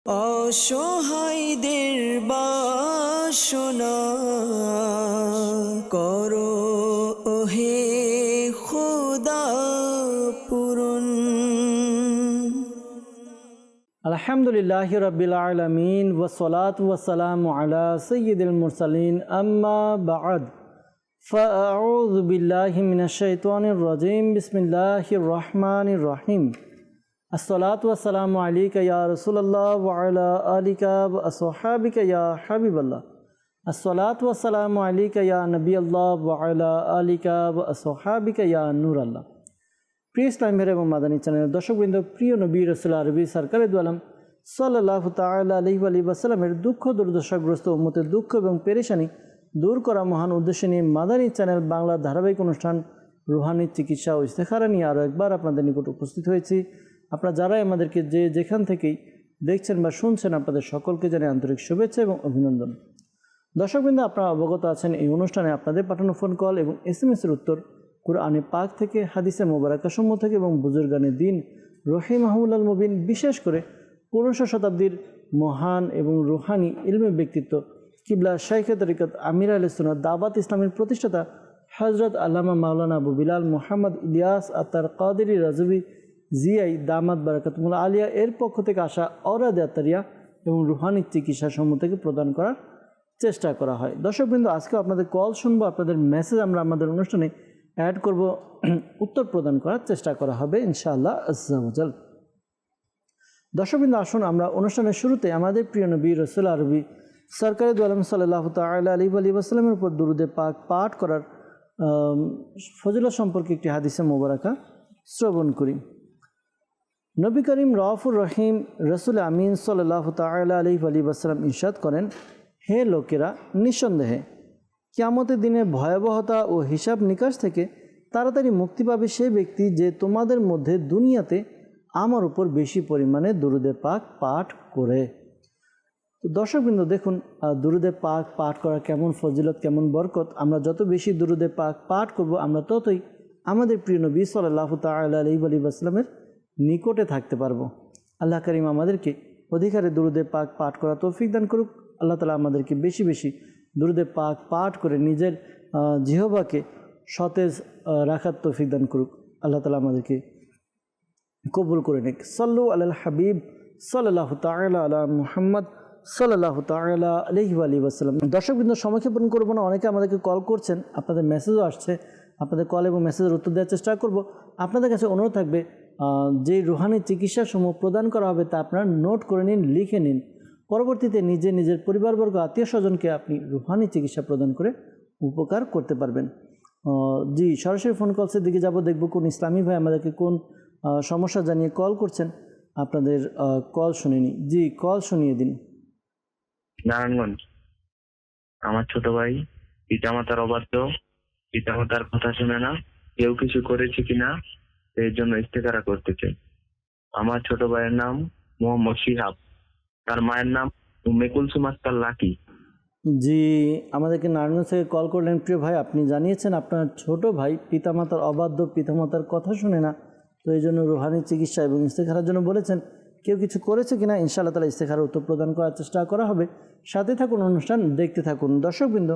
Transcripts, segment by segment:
অসহায়দের বাসনা করো ওহে খোদা পূরণ। আলহামদুলিল্লাহি রাব্বিল আলামিন ওয়াসসালাতু ওয়াসসালামু আলা সাইয়্যিদিল মুরসালিন আম্মা বা'দ ফাআউযু বিল্লাহি মিনাশ শাইতানির রাজীম বিসমিল্লাহির রহমানির রহিম। আসসালাতু ওয়াসসালামু আলাইকা ইয়া রাসূলুল্লাহ ওয়া আলা আলিকা ওয়া আসহাবিকা ইয়া হাবিবাল্লাহ। আসসালাতু ওয়াসসালামু আলাইকা ইয়া নবিয়াল্লাহ ওয়া আলা আলিকা ওয়া আসহাবিকা ইয়া নূরাল্লাহ। প্রিয় ইসলাম ভাই এবং মাদানী চ্যানেলের দর্শকবৃন্দ, প্রিয় নবী রাসূল আরবি সরকারে দু আলম সাল্লাল্লাহু তাআলা আলাইহি ওয়া সাল্লামের দুঃখ দুর্দশাগ্রস্ত উম্মতের দুঃখ এবং পেরেশানি দূর করা মহান উদ্দেশ্যে নিয়ে মাদানী চ্যানেল বাংলা ধারাবাহিক অনুষ্ঠান রুহানি চিকিৎসা ও ইস্তেখারা নিয়ে আরও একবার আপনাদের নিকট উপস্থিত হয়েছি। আপনারা যারাই আমাদেরকে যেখান থেকেই দেখছেন বা শুনছেন, আপনাদের সকলকে জানাই আন্তরিক শুভেচ্ছা এবং অভিনন্দন। দর্শকবৃন্দ, আপনারা অবগত আছেন এই অনুষ্ঠানে আপনাদের পাঠানো ফোন কল এবং SMS-এর উত্তর কুরআনে পাক থেকে, হাদিসে মোবারকাসমূহ থেকে এবং বুজুর্গানে দিন রহিমাহুল্লাল মুবিন, বিশেষ করে 15 শতাব্দীর মহান এবং রুহানি ইলমে ব্যক্তিত্ব কিবলা শাইখে তরিকত আমির আহলে সুন্নাত দাওয়াত ইসলামের প্রতিষ্ঠাতা হযরত আল্লামা মাওলানা আবু বিলাল মুহাম্মদ ইলিয়াস আত্তার কাদেরী রাজভী জিআই দামাত বারাকাতুহুল আলিয়া এর পক্ষ থেকে আসা অরাদে আত্তারিয়া এবং রুহানি চিকিৎসা সমূহ থেকে প্রদান করার চেষ্টা করা হয়। দর্শকবৃন্দ, আজকে আপনাদের কল শুনবো, আপনাদের মেসেজ আমরা আমাদের অনুষ্ঠানে অ্যাড করব, উত্তর প্রদান করার চেষ্টা করা হবে ইনশাআল্লাহ আজ্জা ওয়া জাল। দর্শকবৃন্দ, আসুন আমরা অনুষ্ঠানের শুরুতে আমাদের প্রিয় নবী রাসূল আরবি সরকারে দু আলম সাল্লাল্লাহু তাআলা আলাইহি ওয়া সাল্লামের উপর দুরুদে পাক পাঠ করার ফজিলত সম্পর্কে একটি হাদিসে মোবারকা শ্রবণ করি। নবী করিম রাউফুর রহিম রাসূল আমিন সাল্লাল্লাহু তাআলা আলাইহি ওয়া সাল্লাম ইরশাদ করেন, হে লোকেরা, নিঃসন্দেহে কিয়ামতের দিনের ভয়াবহতা ও হিসাব নিকাশ থেকে তাড়াতাড়ি মুক্তি পাবে সে ব্যক্তি যে তোমাদের মধ্যে দুনিয়াতে আমার উপর বেশি পরিমাণে দুরুদে পাক পাঠ করে। তো দর্শকবৃন্দ, দেখুন দুরুদে পাক পাঠ করা কেমন ফজিলত, কেমন বরকত। আমরা যত বেশি দুরুদে পাক পাঠ করব, আমরা ততই আমাদের প্রিয় নবী সাল্লাল্লাহু তাআলা আলাইহি ওয়া সাল্লামের নিকটে থাকতে পারবো। আল্লাহ করিম আমাদেরকে অধিকারে দুরুদে পাক পাঠ করা তৌফিক দান করুক। আল্লাহ তাআলা আমাদেরকে বেশি বেশি দুরুদে পাক পাঠ করে নিজের জিহ্বাকে সতেজ রাখার তৌফিক দান করুক। আল্লাহ তাআলা আমাদেরকে কবুল করে নিক। সাল্লু আলাল হাবিব সাল্লাল্লাহু তাআলা আলা মুহাম্মদ সাল্লাল্লাহু তাআলা আলাইহি ওয়া সাল্লাম। দর্শকবৃন্দ, সময়ক্ষেপণ করবো না, অনেকে আমাদেরকে কল করছেন, আপনাদের মেসেজও আসছে, আপনাদের কল এবং মেসেজের উত্তর দেওয়ার চেষ্টা করব। আপনাদের কাছে অনুরোধ থাকবে, যে রুহানি চিকিৎসাসমূহ প্রদান করা হবে তা আপনারা নোট করে নিন, লিখে নিন। পরবর্তীতে নিজের পরিবারবর্গ, আত্মীয় স্বজনকে আপনি রুহানি চিকিৎসা প্রদান করে উপকার করতে পারবেন। জি, সরাসরি ফোন কলসের দিকে যাব, দেখব কোন ইসলামী ভাই আমাদেরকে কোন সমস্যা জানিয়ে কল করছেন। আপনাদের কল শুনিনি। জি, কল শুনিয়ে দিন। নারায়ণগঞ্জ। আমার ছোট ভাই পিতামাতার অবাধ্য, পিতামাতার কথা শুনে না, কেউ কিছু করেছে কিনা এর জন্য ইস্তেখারা করতে চাই। আমার ছোট ভাইয়ের নাম মোহাম্মদ শিহাব, তার মায়ের নাম উম্মে কুলসুম আক্তার লাকি। জি, আমাদেরকে নারায়ণগঞ্জ থেকে কল করলেন। প্রিয় ভাই, আপনি জানিয়েছেন আপনার ছোট ভাই পিতামাতার অবাধ্য, পিতামাতার কথা শুনে না, তো এই জন্য রুহানি চিকিৎসা এবং ইস্তেখারার জন্য বলেছেন। কেউ কিছু করেছে কিনা ইনশাআল্লাহ তাআলা ইস্তেখারার উত্তর প্রদান করার চেষ্টা করা হবে। সাথে থাকুন, অনুষ্ঠান দেখতে থাকুন। দর্শকবৃন্দ,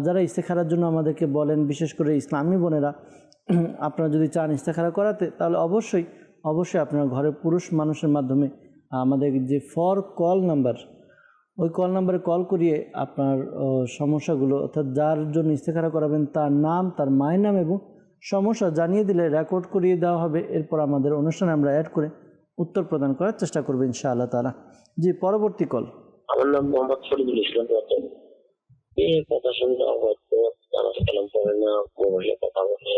যারা ইস্তেখারার জন্য আমাদেরকে বলেন, বিশেষ করে ইসলামী বোনেরা, আপনারা যদি চান ইস্তেখারা করাতে, তাহলে অবশ্যই আপনার ঘরে পুরুষ মানুষের মাধ্যমে আমাদের যে ফর কল নাম্বার, ওই কল নাম্বারে কল করিয়ে আপনার সমস্যাগুলো, অর্থাৎ যার জন্য ইস্তেখারা করাবেন তার নাম, তার মায়ের নাম এবং সমস্যা জানিয়ে দিলে রেকর্ড করিয়ে দেওয়া হবে। এরপর আমাদের অনুষ্ঠানে আমরা অ্যাড করে উত্তর প্রদান করার চেষ্টা করবো ইনশাআল্লাহ তাআলা। জি, পরবর্তী কল। আমার নাম মোহাম্মদ শরীফুল ইসলাম। এই কথা শুনতে অবাধ্য, নামাজ কালাম পড়ে না, মোবাইলে কথা বলে,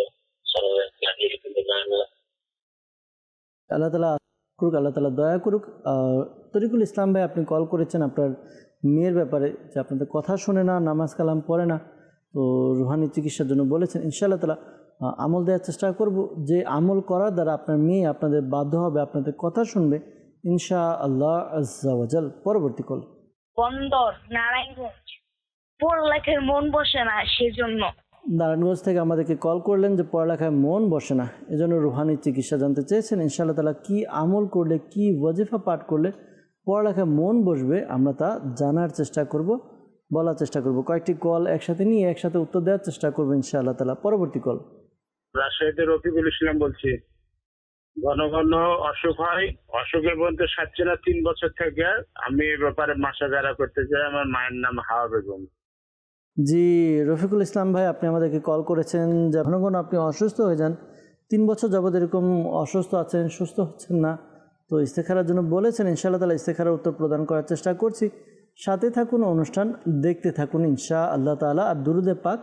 আল্লাহ তাআলা করুক, আল্লাহ তাআলা দয়া করুক। তরিকুল ইসলাম ভাই, আপনি কল করেছেন আপনার মেয়ের ব্যাপারে, যে আপনাদের কথা শুনে না, নামাজ কালাম পড়ে না, তো রুহানি চিকিৎসার জন্য বলেছেন। ইনশাআল্লাহ তাআলা আমল দেওয়ার চেষ্টা করব, যে আমল করার দ্বারা আপনার মেয়ে আপনাদের বাধ্য হবে, আপনাদের কথা শুনবে ইনশাআল্লাহ আজ্জা ওয়া জাল। পরবর্তী কল। বন্দর, নারায়ণগঞ্জ। পড়ালেখায় মন বসে না, সেজন্য। নারায়ণগঞ্জ থেকে আমাদেরকে কল করলেন যে পড়ালেখায় মন বসে না, এজন্য রুহানি চিকিৎসা জানতে চেয়েছেন। ইনশাআল্লাহ তাআলা কি আমল করলে, কি ওয়াজিফা পাঠ করলে পড়ালেখায় মন বসবে, আমরা তা জানার চেষ্টা করব, বলার চেষ্টা করব। কয়েকটি কল একসাথে নিয়ে একসাথে উত্তর দেওয়ার চেষ্টা করবো ইনশাআল্লাহ তাআলা। পরবর্তী কল। রাজশাহীতে রফিকুল ইসলাম বলছি। ঘন ঘন অসুখ হয়, অসুখের মধ্যে সারছে না 3 বছর থেকে। আমি এ ব্যাপারে মাসাজারা করতে চাই। আমার মায়ের নাম হাওয়া বেগম। জি রফিকুল ইসলাম ভাই, আপনি আমাদেরকে কল করেছেন যে ঘন ঘন আপনি অসুস্থ হয়ে যান, 3 বছর যাবত এরকম অসুস্থ আছেন, সুস্থ হচ্ছেন না। তো ইস্তেখারার জন্য বলেছেন, ইনশাআল্লাহ তাআলা ইস্তেখারার উত্তর প্রদান করার চেষ্টা করছি। সাথে থাকুন, অনুষ্ঠান দেখতে থাকুন ইনশাআল্লাহ তাআলা। আর দুরুদে পাক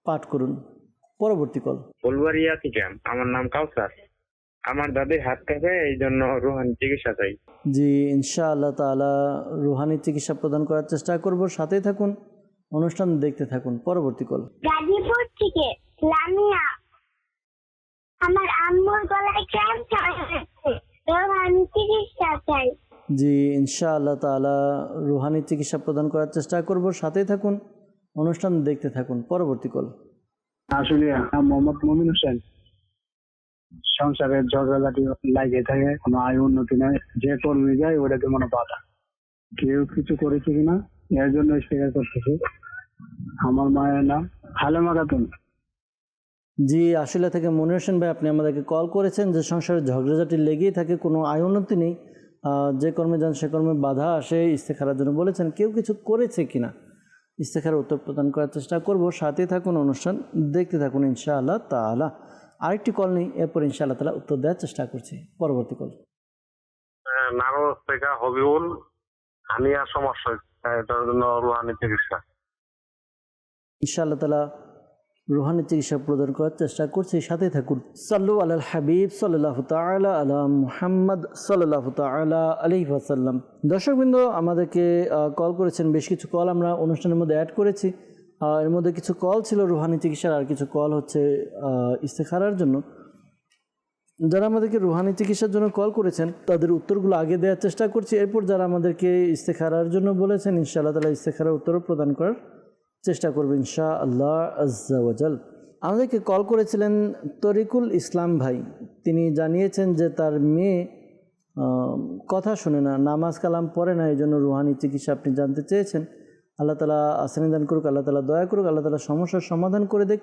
পাঠ করুন। পরবর্তী কল। ফুলবাড়িয়া থেকে। আমার নাম কাউসার। আমার দাদির হাত কাঁপে, এই জন্য রুহানি চিকিৎসা চাই। জি ইনশাআল্লাহ তাআলা রুহানি চিকিৎসা প্রদান করার চেষ্টা করব। সাথেই থাকুন, অনুষ্ঠান দেখতে থাকুন। পরবর্তী কল। গাজীপুর থেকে লামিয়া। আমার আম্মুর গলায় ক্র্যাম্প হয়েছে, আমি চিকিৎসা চাই। জি ইনশাআল্লাহ তাআলা রুহানি চিকিৎসা প্রদান করার চেষ্টা করব। সাথেই থাকুন, অনুষ্ঠান দেখতে থাকুন। পরবর্তী কল। আসলে মোহাম্মদ মমিন হোসেন। সংসারের ঝগড়াঝাটি লাগে থাকে, কোনো আয় উন্নতি নাই। যে কর্মী যায় ওটাতে মনে বাধা। কেউ কিছু করেছে কিনা এর জন্য স্বীকার করতেছে। আমার মায়ের নাম হালেমা খাতুন। জি আসলে থেকে মনির হোসেন ভাই, আপনি আমাদেরকে কল করেছেন যে সংসারের ঝগড়াঝাটি লেগেই থাকে, কোনো আয় উন্নতি নেই, যে কর্মে যান সে কর্মে বাধা আসে। ইস্তেখারার জন্য বলেছেন, কেউ কিছু করেছে কিনা ইস্তেখারার উত্তর প্রদান করার চেষ্টা করব। সাথে থাকুন, অনুষ্ঠান দেখতে থাকুন ইনশাআল্লাহ তাআলা। আরেকটি কল নেই, এরপর ইনশাআল্লাহ তাআলা উত্তর দেওয়ার চেষ্টা করছি। পরবর্তী কল। নারায়ণ থেকে হবিউল। হানিয়া সমস্যা, এটার জন্য রুহানি চিকিৎসা। ইনশাআল্লাহ তাআলা রুহানি চিকিৎসা প্রদান করার চেষ্টা করছি। সাথে থাকুন। সাল্লু আলাল হাবিব সাল্লাল্লাহু তাআলা আলা মুহাম্মদ সাল্লাল্লাহু তাআলা আলাইহি ওয়াসাল্লাম। দর্শকবৃন্দ আমাদেরকে কল করেছেন, বেশ কিছু কল আমরা অনুষ্ঠানের মধ্যে অ্যাড করেছি। এর মধ্যে কিছু কল ছিল রুহানি চিকিৎসার, আর কিছু কল হচ্ছে ইস্তেখারার জন্য। যারা আমাদেরকে রুহানি চিকিৎসার জন্য কল করেছেন তাদের উত্তরগুলো আগে দেওয়ার চেষ্টা করছি। এরপর যারা আমাদেরকে ইস্তেখারার জন্য বলেছেন, ইনশাআল্লাহ তাআলা ইস্তেখারার উত্তরও প্রদান করার চেষ্টা করবো ইনশাআল্লাহ আজ্জা ওয়াজাল। আমাদেরকে কল করেছিলেন তরিকুল ইসলাম ভাই। তিনি জানিয়েছেন যে তার মেয়ে কথা শুনে না, নামাজ কালাম পড়ে না, এই জন্য রুহানি চিকিৎসা আপনি জানতে চেয়েছেন। আল্লাহ তাআলা আসানি দান করুক, আল্লাহ তাআলা দয়া করুক, আল্লাহ তাআলা সমস্যার সমাধান করে দেখ।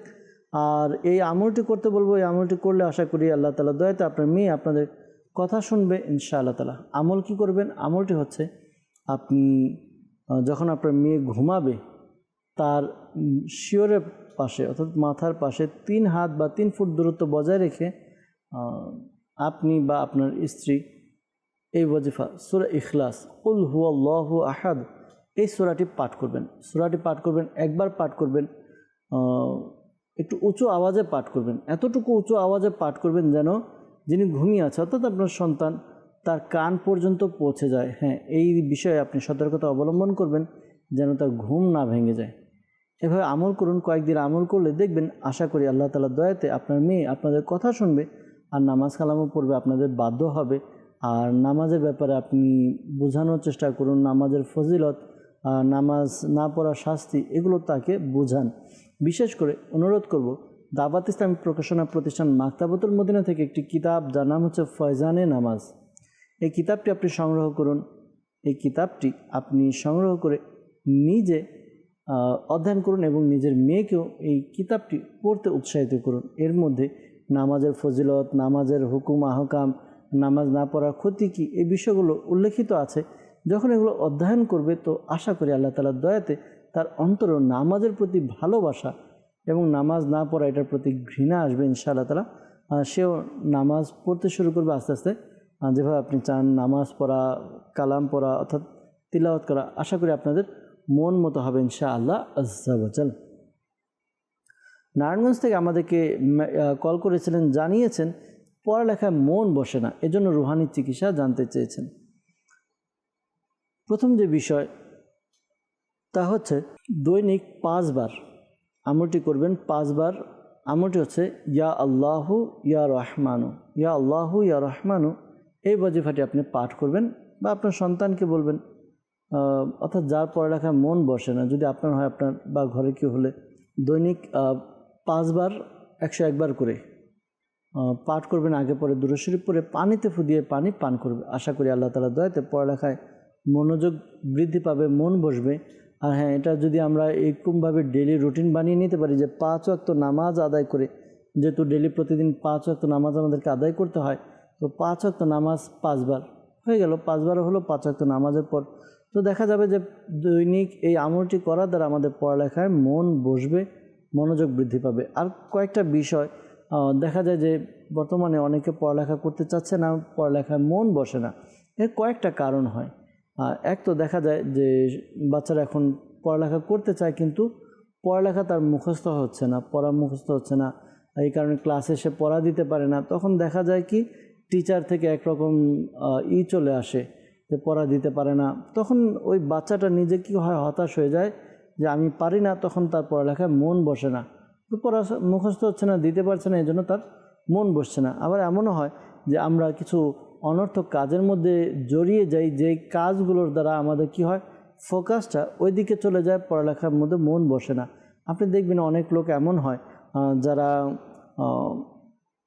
আর এই আমলটি করতে বলবো, এই আমলটি করলে আশা করি আল্লাহ তাআলা দয়াতে আপনার মেয়ে আপনাদের কথা শুনবে ইনশাআল্লাহ তাআলা। আমল কি করবেন? আমলটি হচ্ছে, আপনি যখন আপনার মেয়ে ঘুমাবে তার শিয়রের পাশে অর্থাৎ মাথার পাশে 3 হাত বা 3 ফুট দূরত্ব বজায় রেখে আপনি বা আপনার স্ত্রী এই ওয়াজিফা সূরা ইখলাস কুল হুয়াল্লাহু আহাদ এই সূরাটি পাঠ করবেন। সূরাটি পাঠ করবেন, একবার পাঠ করবেন, একটু উঁচু আওয়াজে পাঠ করবেন। এতটুকু উঁচু আওয়াজে পাঠ করবেন যেন যিনি ঘুমিয়ে আছে অর্থাৎ আপনার সন্তান তার কান পর্যন্ত পৌঁছে যায়। হ্যাঁ, এই বিষয়ে আপনি সতর্কতা অবলম্বন করবেন যেন তার ঘুম না ভেঙে যায়। এভাবে আমল করুন, কয়েকদিন আমল করলে দেখবেন আশা করি আল্লাহ তাআলার দয়াতে আপনার মেয়ে আপনাদের কথা শুনবে আর নামাজ কালামও পড়বে, আপনাদের বাধ্য হবে। আর নামাজের ব্যাপারে আপনি বোঝানোর চেষ্টা করুন, নামাজের ফজিলত, নামাজ না পড়ার শাস্তি, এগুলো তাকে বোঝান। বিশেষ করে অনুরোধ করব, দাওয়াত ইসলামী প্রকাশনা প্রতিষ্ঠান মাকতাবাতুল মদিনা থেকে একটি কিতাব যার নাম হচ্ছে ফয়জানে নামাজ। এই কিতাবটি আপনি সংগ্রহ করুন। এই কিতাবটি আপনি সংগ্রহ করে নিজে অধ্যয়ন করুন এবং নিজের মেয়েকেও এই কিতাবটি পড়তে উৎসাহিত করুন। এর মধ্যে নামাজের ফজিলত, নামাজের হুকুম আহকাম, নামাজ না পড়ার ক্ষতি কী, এই বিষয়গুলো উল্লেখিত আছে। যখন এগুলো অধ্যয়ন করবে তো আশা করি আল্লাহ তাআলার দয়াতে তার অন্তরেও নামাজের প্রতি ভালোবাসা এবং নামাজ না পড়া এটার প্রতি ঘৃণা আসবে ইনশাআল্লাহ তাআলা। সেও নামাজ পড়তে শুরু করবে আস্তে আস্তে। যেভাবে আপনি চান নামাজ পড়া, কালাম পড়া অর্থাৎ তিলাওয়াত করা, আশা করি আপনাদের মন মতো হবে ইনশাআল্লাহ আজ্জা ওয়াজাল। নারায়ণগঞ্জ থেকে আমাদেরকে কল করেছিলেন, জানিয়েছেন পড়ালেখায় মন বসে না, এজন্য রুহানি চিকিৎসা জানতে চেয়েছেন। প্রথম যে বিষয় তা হচ্ছে দৈনিক 5 বার আমলটি করবেন। 5 বার আমলটি হচ্ছে ইয়া আল্লাহু ইয়া রহমানু, ইয়া আল্লাহু ইয়া রহমানু। এই ওয়াজিফাটি আপনি পাঠ করবেন বা আপনার সন্তানকে বলবেন, অর্থাৎ যার পড়ালেখায় মন বসে না, যদি আপনার হয় আপনার বা ঘরে কেউ হলে, দৈনিক 5 বার 101 বার করে পাঠ করবেন। আগে পরে দুরূদ শরীফ পড়ে পানিতে ফু দিয়ে পানি পান করবে। আশা করি আল্লাহ তাআলার দয়াতে পড়ালেখায় মনোযোগ বৃদ্ধি পাবে, মন বসবে। আর হ্যাঁ, এটা যদি আমরা এরকমভাবে ডেলি রুটিন বানিয়ে নিতে পারি যে 5 ওয়াক্ত নামাজ আদায় করে, যেহেতু ডেলি প্রতিদিন 5 ওয়াক্ত নামাজ আমাদেরকে আদায় করতে হয়, তো 5 ওয়াক্ত নামাজ 5 বার হয়ে গেল, 5 বার হলো 5 ওয়াক্ত নামাজের পর। তো দেখা যাবে যে দৈনিক এই আমলটি করার দ্বারা আমাদের পড়ালেখায় মন বসবে, মনোযোগ বৃদ্ধি পাবে। আর কয়েকটা বিষয় দেখা যায় যে বর্তমানে অনেকে পড়ালেখা করতে চাচ্ছে না, পড়ালেখায় মন বসে না। এর কয়েকটা কারণ হয়। এক তো দেখা যায় যে বাচ্চারা এখন পড়ালেখা করতে চায় কিন্তু পড়ালেখা তার মুখস্থ হচ্ছে না, পড়া মুখস্থ হচ্ছে না, এই কারণে ক্লাসে সে পড়া দিতে পারে না। তখন দেখা যায় কি টিচার থেকে একরকম চলে আসে যে পড়া দিতে পারে না। তখন ওই বাচ্চাটা নিজে কি হয়, হতাশ হয়ে যায় যে আমি পারি না, তখন তার পড়ালেখায় মন বসে না, তো পড়া মুখস্থ হচ্ছে না, দিতে পারছে না, এই জন্য তার মন বসছে না। আবার এমনও হয় যে আমরা কিছু অনর্থক কাজের মধ্যে জড়িয়ে যাই, যে কাজগুলোর দ্বারা আমাদের কি হয়, ফোকাসটা ওই দিকে চলে যায়, পড়ালেখার মধ্যে মন বসে না। আপনি দেখবেন অনেক লোক এমন হয় যারা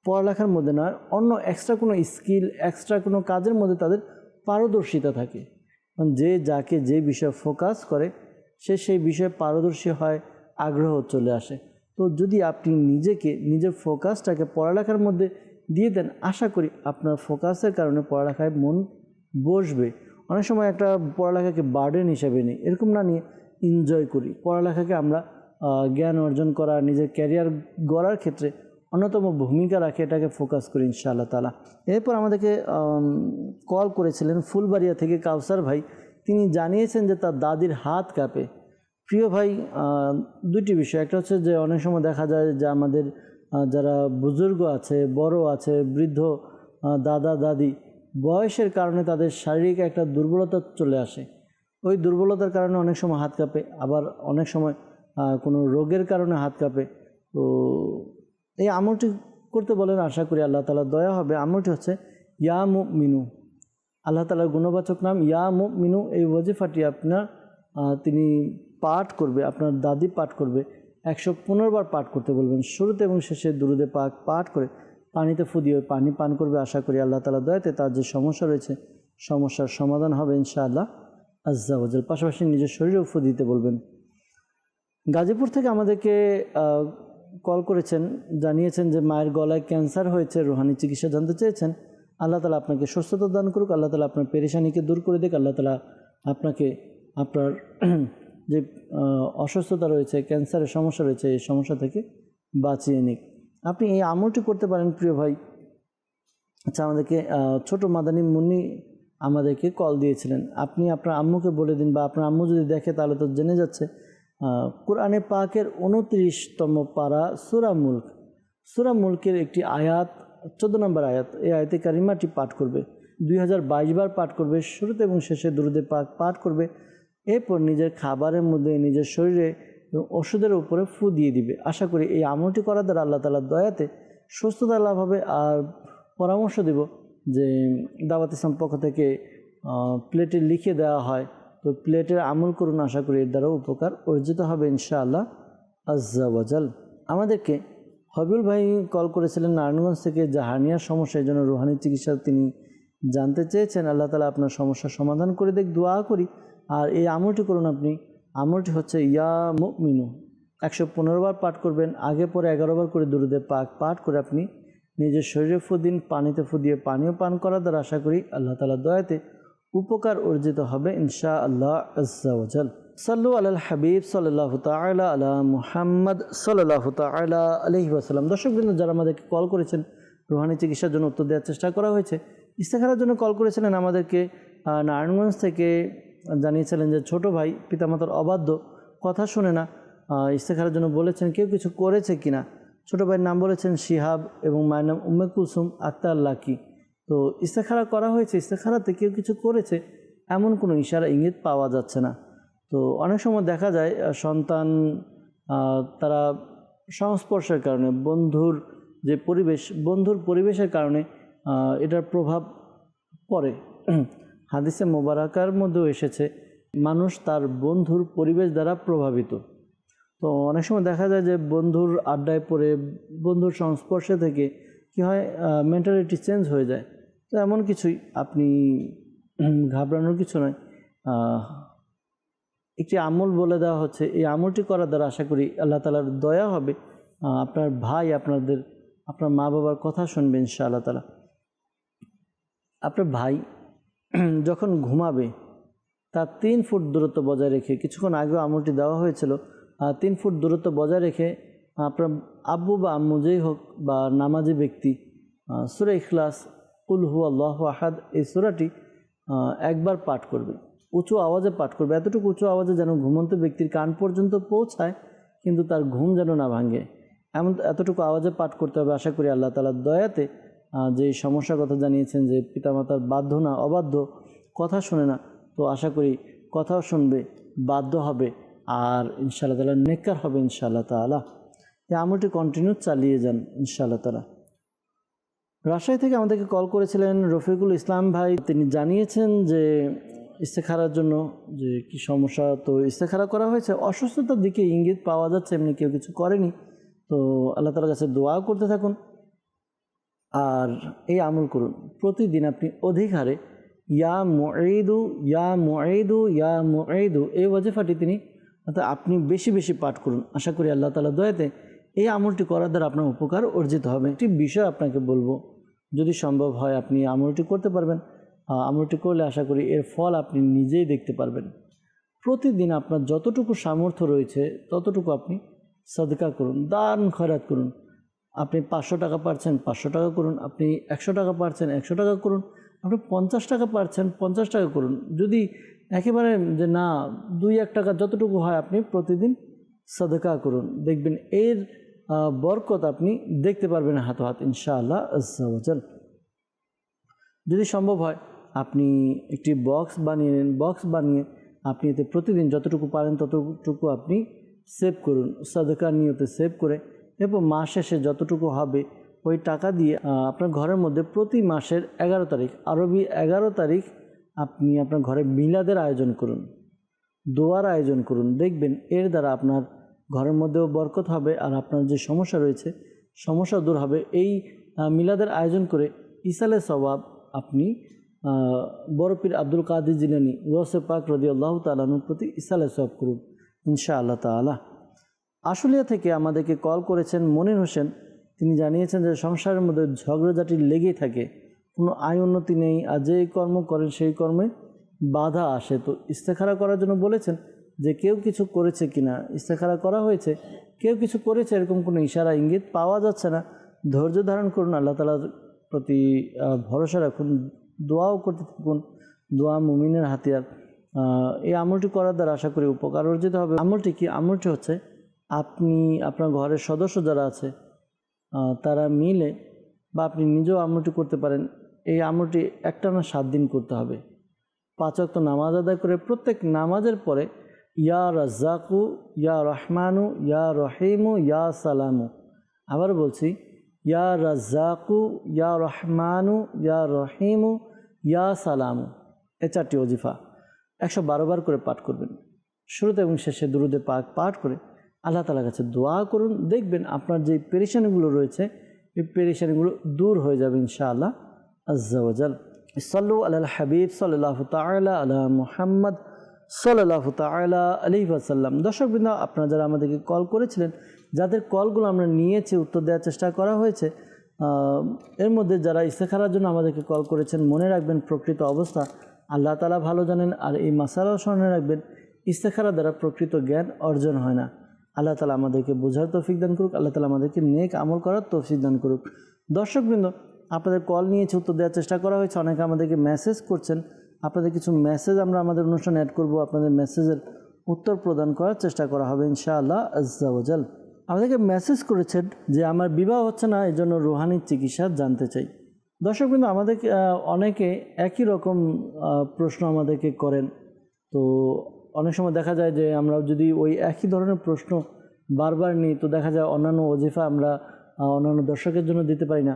পড়ালেখার মধ্যে নয়, অন্য এক্সট্রা কোনো স্কিল, এক্সট্রা কোনো কাজের মধ্যে তাদের পারদর্শিতা থাকে। যে যাকে যে বিষয়ে ফোকাস করে সে সেই বিষয়ে পারদর্শী হয়, আগ্রহ চলে আসে। তো যদি আপনি নিজের ফোকাসটাকে পড়ালেখার মধ্যে দিয়ে দেন, আশা করি আপনার ফোকাসের কারণে পড়ালেখায় মন বসবে। অনেক সময় একটা পড়ালেখাকে বার্ডেন হিসেবে নিই, এরকম না নিয়ে এনজয় করি। পড়ালেখাকে আমরা জ্ঞান অর্জন করা, নিজের ক্যারিয়ার গড়ার ক্ষেত্রে অন্যতম ভূমিকা রাখে, এটাকে ফোকাস করি ইনশাআল্লাহ তাআলা। এরপর আমাদেরকে কল করেছিলেন ফুলবাড়িয়া থেকে কাউসার ভাই। তিনি জানিয়েছেন যে তার দাদির হাত কাঁপে। প্রিয় ভাই, দুটি বিষয়। একটা হচ্ছে যে অনেক সময় দেখা যায় যে আমাদের যারা বুজুর্গ আছে, বড় আছে, বৃদ্ধ দাদা দাদি, বয়সের কারণে তাদের শারীরিক একটা দুর্বলতা চলে আসে। ওই দুর্বলতার কারণে অনেক সময় হাত কাঁপে, আবার অনেক সময় কোনো রোগের কারণে হাত কাঁপে। তো এই আমলটি করতে বলেন, আশা করি আল্লাহ তাআলা দয়া হবে। আমলটি হচ্ছে ইয়া মুমিনু, আল্লাহ তাআলার গুণবাচক নাম ইয়া মুমিনু। এই ওয়াজিফাটি তিনি পাঠ করবে, আপনার দাদি পাঠ করবে, 115 বার পাঠ করতে বলবেন। শুরুতে এবং শেষে দুরুদে পাক পাঠ করে পানিতে ফু দিয়ে পানি পান করবে। আশা করি আল্লাহ তাআলা দয়াতে তার যে সমস্যা রয়েছে সমস্যার সমাধান হবে ইনশাআল্লাহ আজ্জা ওয়াজাল। পাশাপাশি নিজের শরীরেও ফু দিতে বলবেন। গাজীপুর থেকে আমাদেরকে কল করেছেন, জানিয়েছেন যে মায়ের গলায় ক্যান্সার হয়েছে, রুহানি চিকিৎসা জানতে চেয়েছেন। আল্লাহ তাআলা আপনাকে সুস্থতা দান করুক, আল্লাহ তাআলা আপনার পেরেশানিকে দূর করে দিক, আল্লাহ তাআলা আপনাকে আপনার যে অসুস্থতা রয়েছে, ক্যান্সারের সমস্যা রয়েছে, এই সমস্যা থেকে বাঁচিয়ে নিক। আপনি এই আমলটি করতে পারেন প্রিয় ভাই। আচ্ছা, আমাদেরকে ছোট মাদানী মুন্নি আমাদেরকে কল দিয়েছিলেন। আপনি আপনার আম্মুকে বলে দিন, বা আপনার আম্মু যদি দেখে তাহলে তো জেনে যাচ্ছে, কোরআনে পাকের 29তম পারা সূরা মুলকের একটি আয়াত, 14 নম্বর আয়াত, এই আয়াতে কারিমাটি পাঠ করবে, 2022 বার পাঠ করবে। শুরুতে এবং শেষে দুরুদে পাক পাঠ করবে। এরপর নিজের খাবারের মধ্যে, নিজের শরীরে এবং ওষুধের উপরে ফু দিয়ে দিবে। আশা করি এই আমলটি করার দ্বারা আল্লাহ তাআলার দয়াতে সুস্থতা লাভ হবে। আর পরামর্শ দেব যে দাওয়াত ইসলাম পক্ষ থেকে প্লেটে লিখে দেওয়া হয়, তো প্লেটের আমল করুন। আশা করি এর দ্বারাও উপকার অর্জিত হবে ইনশাআল্লাহ আজ্জা ওয়াজাল। আমাদেরকে হবিউল ভাই কল করেছিলেন নারায়ণগঞ্জ থেকে, যে হার্নিয়ার সমস্যা, এই জন্য রুহানি চিকিৎসা তিনি জানতে চেয়েছেন। আল্লাহ তাআলা আপনার সমস্যার সমাধান করে দেখ, দোয়া করি। আর এই আমলটি করুন আপনি। আমলটি হচ্ছে ইয়া মুমিনু, 115 বার পাঠ করবেন, আগে পরে 11 বার করে দুরুদে পাক পাঠ করে আপনি নিজের শরীরে ফু দিন, পানিতে ফু দিয়ে পানীয় পান করার দ্বারা আশা করি আল্লাহ তাআলার দয়াতে উপকার অর্জিত হবে ইনশাআল্লাহ আজ্জা ওয়াজাল। সাল্লু আলাল হাবিব সাল্লাল্লাহু তাআলা আলা মুহাম্মদ সাল্লাল্লাহু তাআলা আলাইহি ওয়াসাল্লাম। দর্শকবৃন্দ, যারা আমাদেরকে কল করেছেন রুহানি চিকিৎসার জন্য উত্তর দেওয়ার চেষ্টা করা হয়েছে। ইস্তেখারার জন্য কল করেছিলেন আমাদেরকে নারায়ণগঞ্জ থেকে, জানিয়েছিলেন যে ছোট ভাই পিতামাতার অবাধ্য, কথা শুনে না। ইস্তেখারার জন্য বলেছেন কেউ কিছু করেছে কিনা। ছোট ভাইয়ের নাম বলেছেন শিহাব এবং মায়ের নাম উম্মে কুলসুম আক্তার লাকি। তো ইস্তেখারা করা হয়েছে, ইস্তেখারাতে কেউ কিছু করেছে এমন কোনো ইশারা ইঙ্গিত পাওয়া যাচ্ছে না। তো অনেক সময় দেখা যায় সন্তান তারা সংস্পর্শের কারণে, বন্ধুর যে পরিবেশ, বন্ধুর পরিবেশের কারণে এটার প্রভাব পড়ে। হাদিসে মোবারকার মধ্যেও এসেছে মানুষ তার বন্ধুর পরিবেশ দ্বারা প্রভাবিত। তো অনেক সময় দেখা যায় যে বন্ধুর আড্ডায় পড়ে, বন্ধুর সংস্পর্শে থেকে কী হয়, মেন্টালিটি চেঞ্জ হয়ে যায়। তো এমন কিছুই, আপনি ঘাবড়ানোর কিছু নয়। একটি আমল বলে দেওয়া হচ্ছে। এই আমলটি করার দ্বারা আশা করি আল্লাহ তাআলার দয়া হবে, আপনার ভাই আপনার মা বাবার কথা শুনবে ইনশাআল্লাহ তাআলা। আপনার ভাই যখন ঘুমাবে তার 3 ফুট দূরত্ব বজায় রেখে, কিছুক্ষণ আগেও আমলটি দেওয়া হয়েছিল, 3 ফুট দূরত্ব বজায় রেখে আপনার আব্বু বা আম্মু যেই হোক বা নামাজি ব্যক্তি সূরা ইখলাস, কুল হুয়াল্লাহু আহাদ, এই সূরাটি একবার পাঠ করবে, উঁচু আওয়াজে পাঠ করবে, এতটুকু উঁচু আওয়াজে যেন ঘুমন্ত ব্যক্তির কান পর্যন্ত পৌঁছায় কিন্তু তার ঘুম যেন না ভাঙে, এতটুকু আওয়াজে পাঠ করতে হবে। আশা করি আল্লাহ তাআলার দয়াতে যে সমস্যার কথা জানিয়েছেন যে পিতামাতার বাধ্য না অবাধ্য, কথা শোনে না, তো আশা করি কথাও শুনবে, বাধ্য হবে, আর ইনশাআল্লাহ তাআলা নেককার হবে ইনশাআল্লাহ তাআলা। এই আমলটি কন্টিনিউ চালিয়ে যান ইনশাআল্লাহ তাআলা। রাজশাহী থেকে আমাদেরকে কল করেছিলেন রফিকুল ইসলাম ভাই, তিনি জানিয়েছেন যে ইস্তেখারার জন্য যে কি সমস্যা, তো ইস্তেখারা করা হয়েছে, অসুস্থতার দিকে ইঙ্গিত পাওয়া যাচ্ছে, এমনি কেউ কিছু করেনি, তো আল্লাহ তাআলার কাছে দোয়া করতে থাকুন আর এই আমল করুন। প্রতিদিন আপনি অধিক হারে ইয়া মুঈদু ইয়া মুঈদু ইয়া মুঈদু এই ওয়াজিফাটি আপনি বেশি বেশি পাঠ করুন। আশা করি আল্লাহ তাআলার দয়াতে এই আমলটি করার দ্বারা আপনার উপকার অর্জিত হবে। একটি বিষয় আপনাকে বলবো, যদি সম্ভব হয় আপনি আমলটি করতে পারবেন, আমলটি করলে আশা করি এর ফল আপনি নিজেই দেখতে পারবেন। প্রতিদিন আপনার যতটুকু সামর্থ্য রয়েছে ততটুকু আপনি সাদকা করুন, দান খয়রাত করুন। আপনি 500 টাকা পারছেন 500 টাকা করুন, আপনি 100 টাকা পারছেন 100 টাকা করুন, আপনি 50 টাকা পারছেন 50 টাকা করুন। যদি একেবারে যে না 2-1 টাকা যতটুকু হয় আপনি প্রতিদিন সাদকা করুন, দেখবেন এর বরকত আপনি দেখতে পারবেন হাত ইনশাআল্লাহ আজ্জা ওয়া জাল। যদি সম্ভব হয় আপনি একটি বক্স বানিয়ে নেন, বক্স বানিয়ে আপনি এতে প্রতিদিন যতটুকু পারেন ততটুকু আপনি সেভ করুন, সাদকার নিয়তে সেভ করে, এবং মাস শেষে যতটুকু হবে ওই টাকা দিয়ে আপনার ঘরের মধ্যে প্রতি মাসের 11 তারিখ, আরবি 11 তারিখ আপনি আপনার ঘরে মিলাদের আয়োজন করুন, দোয়ার আয়োজন করুন। দেখবেন এর দ্বারা আপনার ঘরের মধ্যেও বরকত হবে আর আপনার যে সমস্যা রয়েছে সমস্যা দূর হবে। এই মিলাদের আয়োজন করে ইসালে সওয়াব আপনি বড় পীর আব্দুল কাদের জিলানী গৌসে পাক রাদিয়াল্লাহু তাআলা আনহুর প্রতি ইসালে সওয়াব করুন ইনশাআল্লাহ তাআলা। আশুলিয়া থেকে আমাদেরকে কল করেছেন মনির হোসেন, তিনি জানিয়েছেন যে সংসারের মধ্যে ঝগড়াঝাটি লেগেই থাকে, কোনো আয় উন্নতি নেই, আর যেই কর্ম করেন সেই কর্মে বাধা আসে। তো ইস্তেখারা করার জন্য বলেছেন যে কেউ কিছু করেছে কিনা, ইস্তেখারা করা হয়েছে, কেউ কিছু করেছে এরকম কোনো ইশারা ইঙ্গিত পাওয়া যাচ্ছে না। ধৈর্য ধারণ করুন, আল্লাহ তাআলার প্রতি ভরসা রাখুন, দোয়াও করতে থাকুন, দোয়া মুমিনের হাতিয়ার। এই আমলটি করার দ্বারা আশা করি উপকার অর্জিত হবে। আমলটি কি? আমলটি হচ্ছে আপনি আপনার ঘরের সদস্য যারা আছে তারা মিলে, বা আপনি নিজেও আমলটি করতে পারেন। এই আমলটি একটানা 7 দিন করতে হবে। 5 ওয়াক্ত নামাজ আদায় করে প্রত্যেক নামাজের পরে ইয়া রাজ্জাকু ইয়া রহমানু ইয়া রহিমু ইয়া সালামু, আবার বলছি ইয়া রাজ্জাকু ইয়া রহমানু ইয়া রহিমু ইয়া সালামু, এই 4টি ওজিফা 112 বার করে পাঠ করবেন। শুরুতে এবং শেষে দুরুদে পাক পাঠ করে আল্লাহ তাআলার কাছে দোয়া করুন। দেখবেন আপনার যে পেরেশানিগুলো রয়েছে এই পেরেশানিগুলো দূর হয়ে যাবে ইনশাআল্লাহ আজ্জা ওয়া জাল। সাল্লু আলাল হাবিব সাল্লাল্লাহু তাআলা আলা মুহাম্মদ সাল্লাল্লাহু তাআলা আলাইহি ওয়াসাল্লাম। দর্শকবৃন্দ, আপনারা যারা আমাদেরকে কল করেছিলেন, যাদের কলগুলো আমরা নিয়েছি, উত্তর দেওয়ার চেষ্টা করা হয়েছে, এর মধ্যে যারা ইস্তেখারার জন্য আমাদেরকে কল করেছেন, মনে রাখবেন প্রকৃত অবস্থা আল্লাহ তাআলা ভালো জানেন। আর এই মাসালাও স্মরণে রাখবেন, ইস্তেখারা দ্বারা প্রকৃত জ্ঞান অর্জন হয় না। আল্লাহ তাআলা আমাদেরকে বোঝার তৌফিক দান করুক, আল্লাহ তাআলা আমাদেরকে নেক আমল করার তৌফিক দান করুক। দর্শকবৃন্দ, আপনাদের কল নিয়েছে, উত্তর দেওয়ার চেষ্টা করা হয়েছে, অনেকে আমাদেরকে মেসেজ করছেন। আপনাদের কিছু মেসেজ আমরা আমাদের অনুষ্ঠানে অ্যাড করব, আপনাদের মেসেজের উত্তর প্রদান করার চেষ্টা করা হবে ইনশাআল্লাহ আজ্জা ওয়া জাল। আমাদেরকে মেসেজ করেছেন যে আমার বিবাহ হচ্ছে না, এই জন্য রুহানি চিকিৎসা জানতে চাই। দর্শকবৃন্দ, আমাদেরকে অনেকে একই রকম প্রশ্ন আমাদেরকে করেন। তো অনেক সময় দেখা যায় যে আমরা যদি ওই একই ধরনের প্রশ্ন বারবার নিই তো দেখা যায় অন্যান্য ওজিফা আমরা অন্যান্য দর্শকের জন্য দিতে পারি না।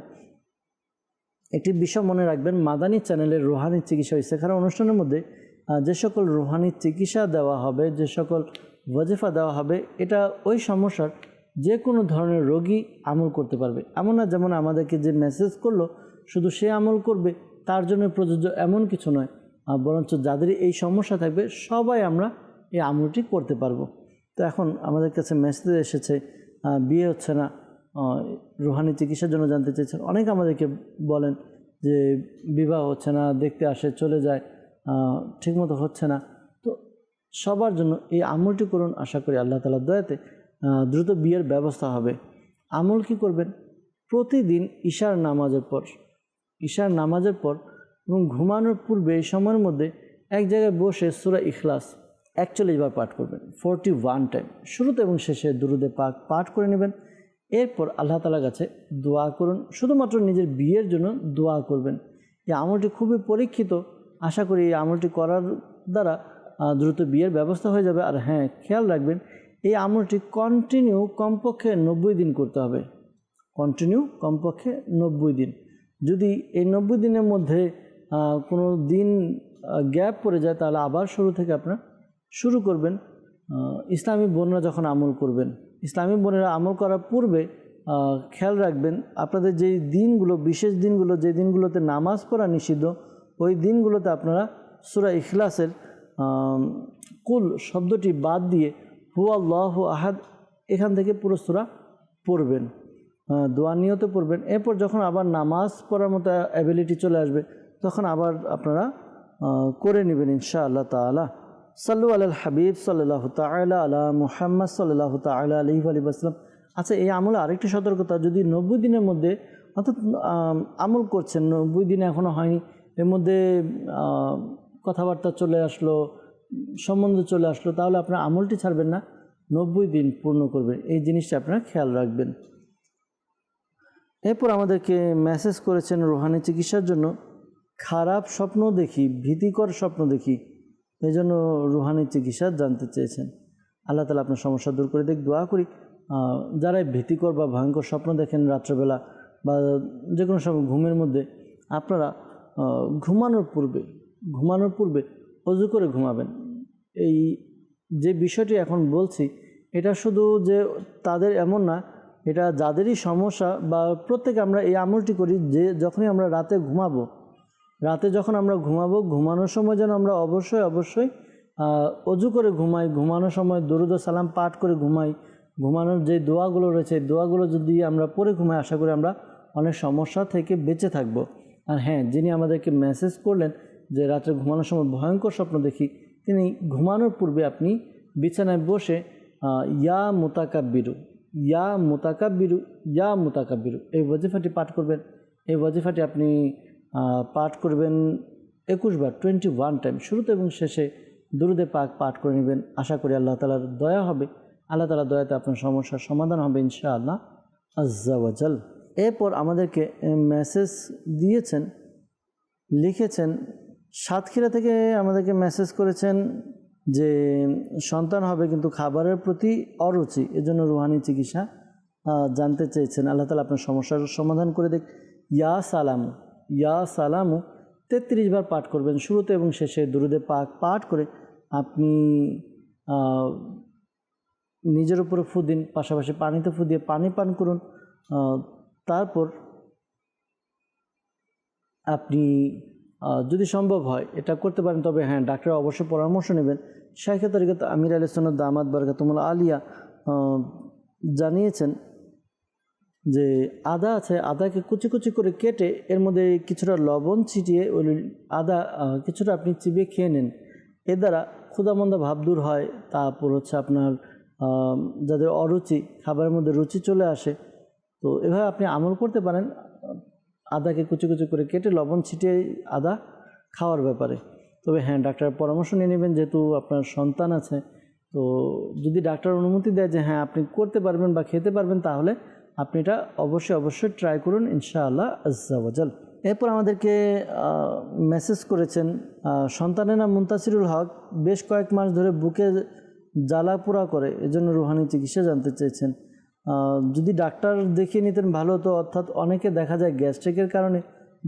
একটি বিষয় মনে রাখবেন, মাদানী চ্যানেলের রুহানি চিকিৎসা ইস্তেখারা অনুষ্ঠানের মধ্যে যে সকল রুহানি চিকিৎসা দেওয়া হবে, যে সকল ওয়াজিফা দেওয়া হবে, এটা ওই সমস্যার যে কোনো ধরনের রোগী আমল করতে পারবে। এমন না যেমন আমাদেরকে যে মেসেজ করলো শুধু সে আমল করবে তার জন্য প্রযোজ্য, এমন কিছু নয়। বরঞ্চ যাদের এই সমস্যা থাকবে সবাই আমরা এই আমলটি করতে পারবো। তো এখন আমাদের কাছে মেসেজ এসেছে বিয়ে হচ্ছে না, রুহানি চিকিৎসার জন্য জানতে চেয়েছেন। অনেকে আমাদেরকে বলেন যে বিবাহ হচ্ছে না, দেখতে আসে চলে যায়, ঠিকমতো হচ্ছে না। তো সবার জন্য এই আমলটি করুন, আশা করি আল্লাহ তাআলার দয়াতে দ্রুত বিয়ের ব্যবস্থা হবে। আমল কি করবেন? প্রতিদিন ঈশার নামাজের পর এবং ঘুমানোর পূর্বে এই সময়ের মধ্যে এক জায়গায় বসে সূরা ইখলাস 41 বার পাঠ করবেন, 41 টাইম। শুরুতে এবং শেষে দুরুদে পাক পাঠ করে নেবেন। এরপর আল্লাহ তাআলার কাছে দোয়া করুন, শুধুমাত্র নিজের বিয়ের জন্য দোয়া করবেন। এই আমলটি খুবই পরীক্ষিত, আশা করি এই আমলটি করার দ্বারা দ্রুত বিয়ের ব্যবস্থা হয়ে যাবে। আর হ্যাঁ, খেয়াল রাখবেন এই আমলটি কন্টিনিউ কমপক্ষে 90 দিন করতে হবে, কমপক্ষে 90 দিন। যদি এই 90 দিনের মধ্যে কোনো দিন গ্যাপ পড়ে যায় তাহলে আবার শুরু থেকে আপনারা শুরু করবেন। ইসলামী বোনরা যখন আমল করবেন, ইসলামী বোনেরা আমল করার পূর্বে খেয়াল রাখবেন আপনাদের যেই দিনগুলো, বিশেষ দিনগুলো, যে দিনগুলোতে নামাজ পড়া নিষিদ্ধ, ওই দিনগুলোতে আপনারা সূরা ইখলাসের কুল শব্দটি বাদ দিয়ে হুয়াল্লাহু আহাদ এখান থেকে পুরো সূরা পড়বেন, দোয়া নিয়তে পড়বেন। এরপর যখন আবার নামাজ পড়ার মতো অ্যাবিলিটি চলে আসবে তখন আবার আপনারা করে নেবেন ইনশাআল্লাহ তাআলা। সাল্লু আলাল হাবিব সাল্লাল্লাহু তাআলা আলা মুহাম্মদ সাল্লাল্লাহু তাআলা আলাইহি ওয়াসাল্লাম। আচ্ছা, এই আমলে আরেকটি সতর্কতা, যদি 90 দিনের মধ্যে অর্থাৎ আমল করছেন, 90 দিন এখনও হয়নি, এর মধ্যে কথাবার্তা চলে আসলো, সম্বন্ধ চলে আসলো, তাহলে আপনার আমলটি ছাড়বেন না, 90 দিন পূর্ণ করবেন। এই জিনিসটা আপনারা খেয়াল রাখবেন। এরপর আমাদেরকে মেসেজ করেছেন রুহানি চিকিৎসার জন্য খারাপ স্বপ্ন দেখি, ভীতিকর স্বপ্ন দেখি, এই জন্য রুহানি চিকিৎসা জানতে চেয়েছেন। আল্লাহ তাআলা আপনার সমস্যা দূর করে দেখ, দোয়া করি। যারা ভীতিকর বা ভয়ঙ্কর স্বপ্ন দেখেন রাত্রেবেলা বা যে কোনো সময় ঘুমের মধ্যে, আপনারা ঘুমানোর পূর্বে অজু করে ঘুমাবেন। এই যে বিষয়টি এখন বলছি এটা শুধু যে তাদের এমন না, এটা যাদেরই সমস্যা বা প্রত্যেকে আমরা এই আমলটি করি যে যখনই আমরা রাতে যখন আমরা ঘুমানোর সময় যেন আমরা অবশ্যই অজু করে ঘুমাই, ঘুমানোর সময় দরুদ ও সালাম পাঠ করে ঘুমাই। ঘুমানোর যে দোয়াগুলো রয়েছে দোয়াগুলো যদি আমরা পড়ে ঘুমাই, আশা করি আমরা অনেক সমস্যা থেকে বেঁচে থাকব। আর হ্যাঁ, যিনি আমাদেরকে মেসেজ করলেন যে রাত্রে ঘুমানোর সময় ভয়ঙ্কর স্বপ্ন দেখি, তিনি ঘুমানোর পূর্বে আপনি বিছানায় বসে ইয়া মুতাকাব্বিরু এই ওয়াজিফাটি পাঠ করবেন। এই ওয়াজিফাটি আপনি পাঠ করবেন 21 বার, 21 টাইম। শুরুতে এবং শেষে দুরুদে পাক পাঠ করে নেবেন। আশা করি আল্লাহ তাআলার দয়া হবে, আল্লাহ তাআলার দয়াতে আপনার সমস্যার সমাধান হবে ইনশাআল্লাহ আজ্জা ওয়া জাল। এরপর আমাদেরকে মেসেজ দিয়েছেন, লিখেছেন সাতক্ষীরা থেকে আমাদেরকে মেসেজ করেছেন যে সন্তান হবে কিন্তু খাবারের প্রতি অরুচি, এজন্য রুহানি চিকিৎসা জানতে চেয়েছেন। আল্লাহ তাআলা আপনার সমস্যার সমাধান করে দেখ। ইয়া সালামু 33 বার পাঠ করবেন। শুরুতে এবং শেষে দুরুদে পাক পাঠ করে আপনি নিজের উপরে ফু দিন, পাশাপাশি পানিতে ফু দিয়ে পানি পান করুন। তারপর আপনি যদি সম্ভব হয় এটা করতে পারেন, তবে হ্যাঁ, ডাক্তারের অবশ্যই পরামর্শ নেবেন। শাইখে তরিকত আমির আহলে সুন্নাত দামাত বারাকাতুহুল আলিয়া জানিয়েছেন যে আদা আছে, আদাকে কুচি কুচি করে কেটে এর মধ্যে কিছুটা লবণ ছিটিয়ে ওই আদা কিছুটা আপনি চিবিয়ে খেয়ে নেন। এর দ্বারা ক্ষুধামন্দা ভাব দূর হয়। তারপর হচ্ছে আপনার যাদের অরুচি, খাবারের মধ্যে রুচি চলে আসে, তো এভাবে আপনি আমল করতে পারেন। আদাকে কুচি কুচি করে কেটে লবণ ছিটিয়ে আদা খাওয়ার ব্যাপারে। তবে হ্যাঁ, ডাক্তারের পরামর্শ নিয়ে নেবেন, যেহেতু আপনার সন্তান আছে। তো যদি ডাক্তার অনুমতি দেয় যে হ্যাঁ আপনি করতে পারবেন বা খেতে পারবেন, তাহলে আপনি এটা অবশ্যই ট্রাই করুন ইনশাআল্লাহ আজ্জা ওয়া জাল। এরপর আমাদেরকে মেসেজ করেছেন সন্তানের নাম মুনতাসিরুল হক, বেশ কয়েক মাস ধরে বুকে জ্বালা পোড়া করে, এজন্য রুহানি চিকিৎসা জানতে চেয়েছেন। যদি ডাক্তার দেখিয়ে নিতেন ভালো হতো। অর্থাৎ অনেকে দেখা যায় গ্যাস্ট্রিকের কারণে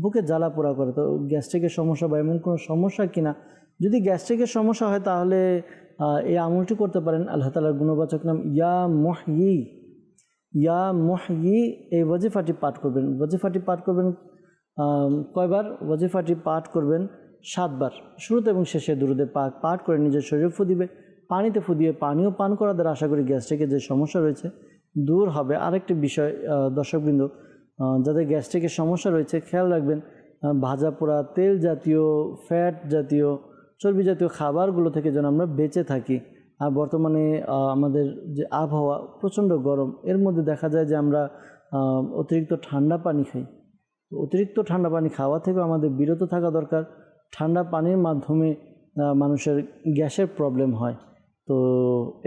বুকে জ্বালা পোড়া করে, তো গ্যাস্ট্রিকের সমস্যা বা এমন কোনো সমস্যা কিনা, যদি গ্যাস্ট্রিকের সমস্যা হয় তাহলে এই আমলটি করতে পারেন। আল্লাহ তাআলার গুণবাচক নাম ইয়া মুহয়ি এই ওয়াজিফাটি পাঠ করবেন। কয়বার ওয়াজিফাটি পাঠ করবেন? 7 বার শুরুতে এবং শেষে দুরুদে পাক পাঠ করে নিজের শরীরে ফু দিবে, পানিতে ফু দিয়ে পানিও পান করা দ্বারা আশা করি গ্যাস্ট্রিকের যে সমস্যা রয়েছে দূর হবে। আরেকটি বিষয় দর্শকবৃন্দ, যাদের গ্যাস্ট্রিকের সমস্যা রয়েছে খেয়াল রাখবেন, ভাজা পোড়া তেল জাতীয়, ফ্যাট জাতীয়, চর্বি জাতীয় খাবারগুলো থেকে যেন আমরা বেঁচে থাকি। আর বর্তমানে আমাদের যে আবহাওয়া প্রচণ্ড গরম, এর মধ্যে দেখা যায় যে আমরা অতিরিক্ত ঠান্ডা পানি খাই। অতিরিক্ত ঠান্ডা পানি খাওয়া থেকে আমাদের বিরত থাকা দরকার। ঠান্ডা পানির মাধ্যমে মানুষের গ্যাসের প্রবলেম হয়। তো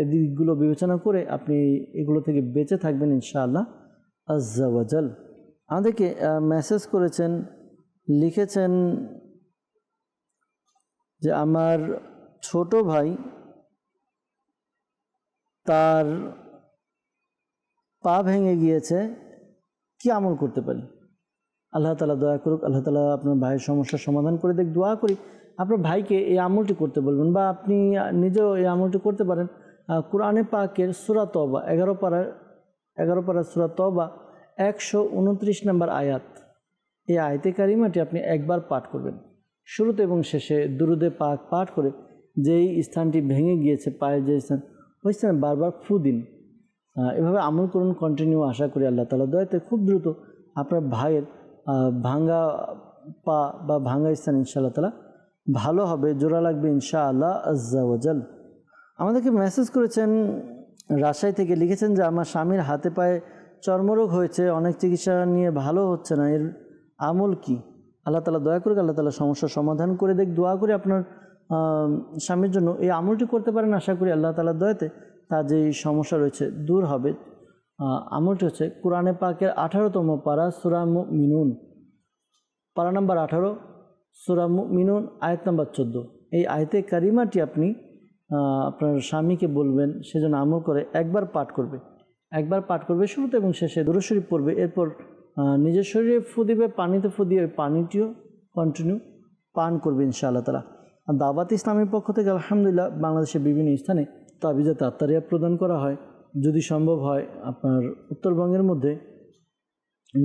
এদিকগুলো বিবেচনা করে আপনি এগুলো থেকে বেঁচে থাকবেন ইনশাআল্লাহ আজ্জা ওয়াজাল। আমাদেরকে মেসেজ করেছেন, লিখেছেন যে আমার ছোট ভাই তার পা ভেঙে গিয়েছে, কি আমল করতে পারি? আল্লাহ তাআলা দয়া করুক, আল্লাহ তাআলা আপনার ভাইয়ের সমস্যার সমাধান করে দেখ। দোয়া করি আপনার ভাইকে এই আমলটি করতে বলবেন, বা আপনি নিজেও এই আমলটি করতে পারেন। কোরআনে পাকের সূরা তওবা 11 পারা সূরা তওবা 129 নম্বর আয়াত, এই আয়াতে কারিমাটি আপনি একবার পাঠ করবেন শুরুতে এবং শেষে দুরুদে পাক পাঠ করে। যেই স্থানটি ভেঙে গিয়েছে পায়ের যে স্থান, ওই স্থানে বারবার ফু দিন। এভাবে আমল করুন কন্টিনিউ। আশা করি আল্লাহ তাআলা দয়াতে খুব দ্রুত আপনার ভাইয়ের ভাঙ্গা পা বা ভাঙ্গা স্থান ইনশাআল্লাহ তাআলা ভালো হবে, জোড়া লাগবে ইনশাআল্লাহ আজ্জা ওয়াজাল। আমাদেরকে মেসেজ করেছেন রাজশাহী থেকে, লিখেছেন যে আমার স্বামীর হাতে পায়ে চর্মরোগ হয়েছে, অনেক চিকিৎসা নিয়ে ভালো হচ্ছে না, এর আমল কি? আল্লাহ তাআলা দয়া করে আল্লাহ তাআলা সমস্যার সমাধান করে দেখ। দোয়া করে আপনার স্বামীর জন্য এই আমলটি করতে পারেন। আশা করি আল্লাহ তাআলার দয়াতে তার যে সমস্যা রয়েছে দূর হবে। আমলটি হচ্ছে কোরআনে পাকের 18তম পারা সূরা মুমিনুন, পারা নাম্বার 18, সূরা মুমিনুন, আয়াত নাম্বার 14। এই আয়াতে কারিমাটি আপনি আপনার স্বামীকে বলবেন, সেজন্য আমল করে একবার পাঠ করবে শুরুতে এবং শেষে দুরূদ শরীফ পড়বে। এরপর নিজের শরীরে ফু দিবে, পানিতে ফু দিয়ে ওই পানিটিও কন্টিনিউ পান করবে ইনশাআল্লাহ তাআলা। আর দাওয়াত ইসলামের পক্ষ থেকে আলহামদুলিল্লাহ বাংলাদেশের বিভিন্ন স্থানে তাবিজাত আত্তারিয়া প্রদান করা হয়। যদি সম্ভব হয় আপনার উত্তরবঙ্গের মধ্যে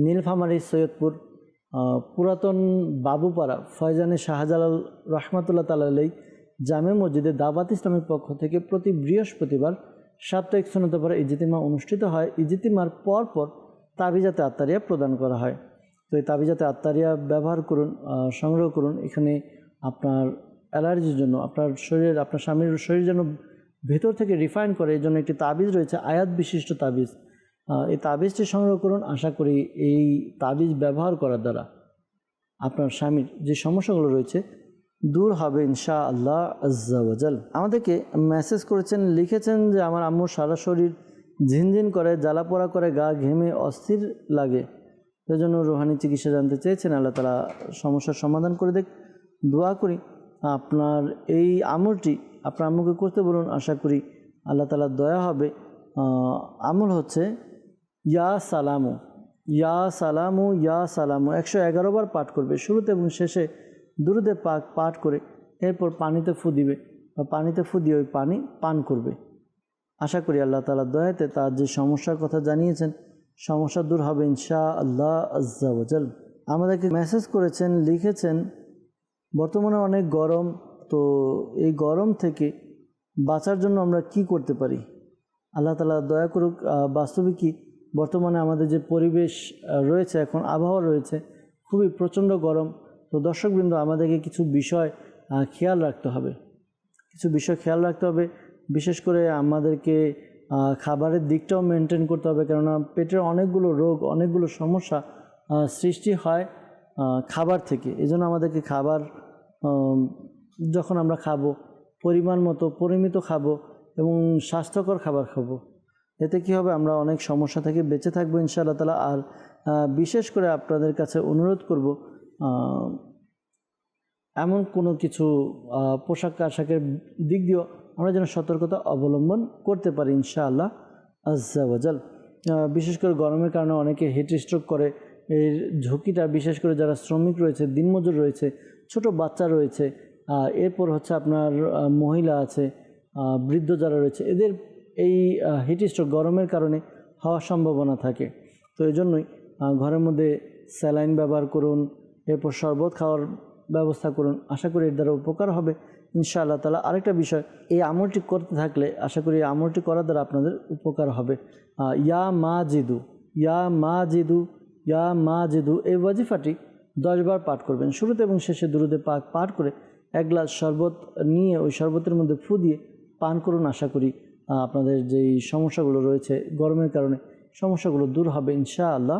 নীলফামারী, সৈয়দপুর, পুরাতন বাবুপাড়া ফয়জানে শাহজালাল রহমাতুল্লাহ তাআলা আলাইহি জামে মসজিদে দাওয়াত ইসলামের পক্ষ থেকে প্রতি বৃহস্পতিবার সাপ্তাহিক সুন্নত পড়া ইজতিমা অনুষ্ঠিত হয়। ইজতিমার পর তাবিজাতে আত্তারিয়া প্রদান করা হয়। তো এই তাবিজাতে আত্তারিয়া ব্যবহার করুন, সংগ্রহ করুন। এখানে আপনার অ্যালার্জির জন্য, আপনার স্বামীর শরীর যেন ভেতর থেকে রিফাইন করে, এই জন্য একটি তাবিজ রয়েছে, আয়াত বিশিষ্ট তাবিজ। এই তাবিজটি সংগ্রহ করুন। আশা করি এই তাবিজ ব্যবহার করার দ্বারা আপনার স্বামীর যে সমস্যাগুলো রয়েছে দূর হবে ইনশাআল্লাহ আজ্জা ওয়াজাল। আমাদেরকে মেসেজ করেছেন, লিখেছেন যে আমার আম্মুর সারা শরীর ঝিনঝিন করে, জ্বালা পোড়া করে, গা ঘেমে অস্থির লাগে, সেজন্য রুহানি চিকিৎসা জানতে চেয়েছেন। আল্লাহ তাআলা সমস্যার সমাধান করে দেখ। দোয়া করি আপনার এই আমলটি আপনার আম্মুকে করতে বলুন। আশা করি আল্লাহ তাআলার দয়া হবে। আমল হচ্ছে ইয়া সালামু ইয়া সালামু ইয়া সালামু 111 বার পাঠ করবে শুরুতে এবং শেষে দুরুদে পাক পাঠ করে। এরপর পানিতে ফু দিবে বা পানিতে ফু দিয়ে ওই পানি পান করবে। আশা করি আল্লাহ তাআলার দয়াতে তার যে সমস্যার কথা জানিয়েছেন সমস্যা দূর হবে ইনশাআল্লাহ আজ্জা ওয়াজাল। আমাদেরকে মেসেজ করেছেন, লিখেছেন বর্তমানে অনেক গরম, তো এই গরম থেকে বাঁচার জন্য আমরা কি করতে পারি? আল্লাহ তাআলা দয়া করুক। বাস্তবিকই বর্তমানে আমাদের যে পরিবেশ রয়েছে, এখন আবহাওয়া রয়েছে খুবই প্রচণ্ড গরম। তো দর্শকবৃন্দ, আমাদেরকে কিছু বিষয় খেয়াল রাখতে হবে। বিশেষ করে আমাদেরকে খাবারের দিকটাও মেনটেন করতে হবে, কেননা পেটের অনেকগুলো রোগ, অনেকগুলো সমস্যা সৃষ্টি হয় খাবার থেকে। এই জন্য আমাদেরকে খাবার যখন আমরা খাবো পরিমাণ মতো পরিমিত খাবো এবং স্বাস্থ্যকর খাবার খাবো। এতে কি হবে, আমরা অনেক সমস্যা থেকে বেঁচে থাকবো ইনশাআল্লাহ তাআলা। আর বিশেষ করে আপনাদের কাছে অনুরোধ করব, এমন কোনো কিছু পোশাক আশাকের দিক দিয়েও আমরা যেন সতর্কতা অবলম্বন করতে পারি ইনশাআল্লাহ আজ্জা ওয়াজাল। বিশেষ করে গরমের কারণে অনেকে হিট স্ট্রোক করে, এর ঝুঁকিটা বিশেষ করে যারা শ্রমিক রয়েছে, দিনমজুর রয়েছে, ছোট বাচ্চা রয়েছে, এরপর হচ্ছে আপনার মহিলা আছে, বৃদ্ধ যারা রয়েছে, এদের এই হিট স্ট্রোক গরমের কারণে হওয়ার সম্ভাবনা থাকে। তো এই জন্যই ঘরের মধ্যে স্যালাইন ব্যবহার করুন। এরপর শরবত খাওয়ার ব্যবস্থা করুন, আশা করি এর দ্বারা উপকার হবে ইনশাআল্লাহ তাআলা। আরেকটা বিষয়, এই আমলটি করতে থাকলে আশা করি এই আমলটি করার দ্বারা আপনাদের উপকার হবে। ইয়া মাজিদু, ইয়া মাজিদু, ইয়া মাজিদু, এই ওয়াজিফাটি 10 বার পাঠ করবেন। শুরুতে এবং শেষে দুরুদে পাক পাঠ করে এক গ্লাস শরবত নিয়ে ওই শরবতের মধ্যে ফু দিয়ে পান করুন। আশা করি আপনাদের যেই সমস্যাগুলো রয়েছে গরমের কারণে সমস্যাগুলো দূর হবে ইনশাআল্লাহ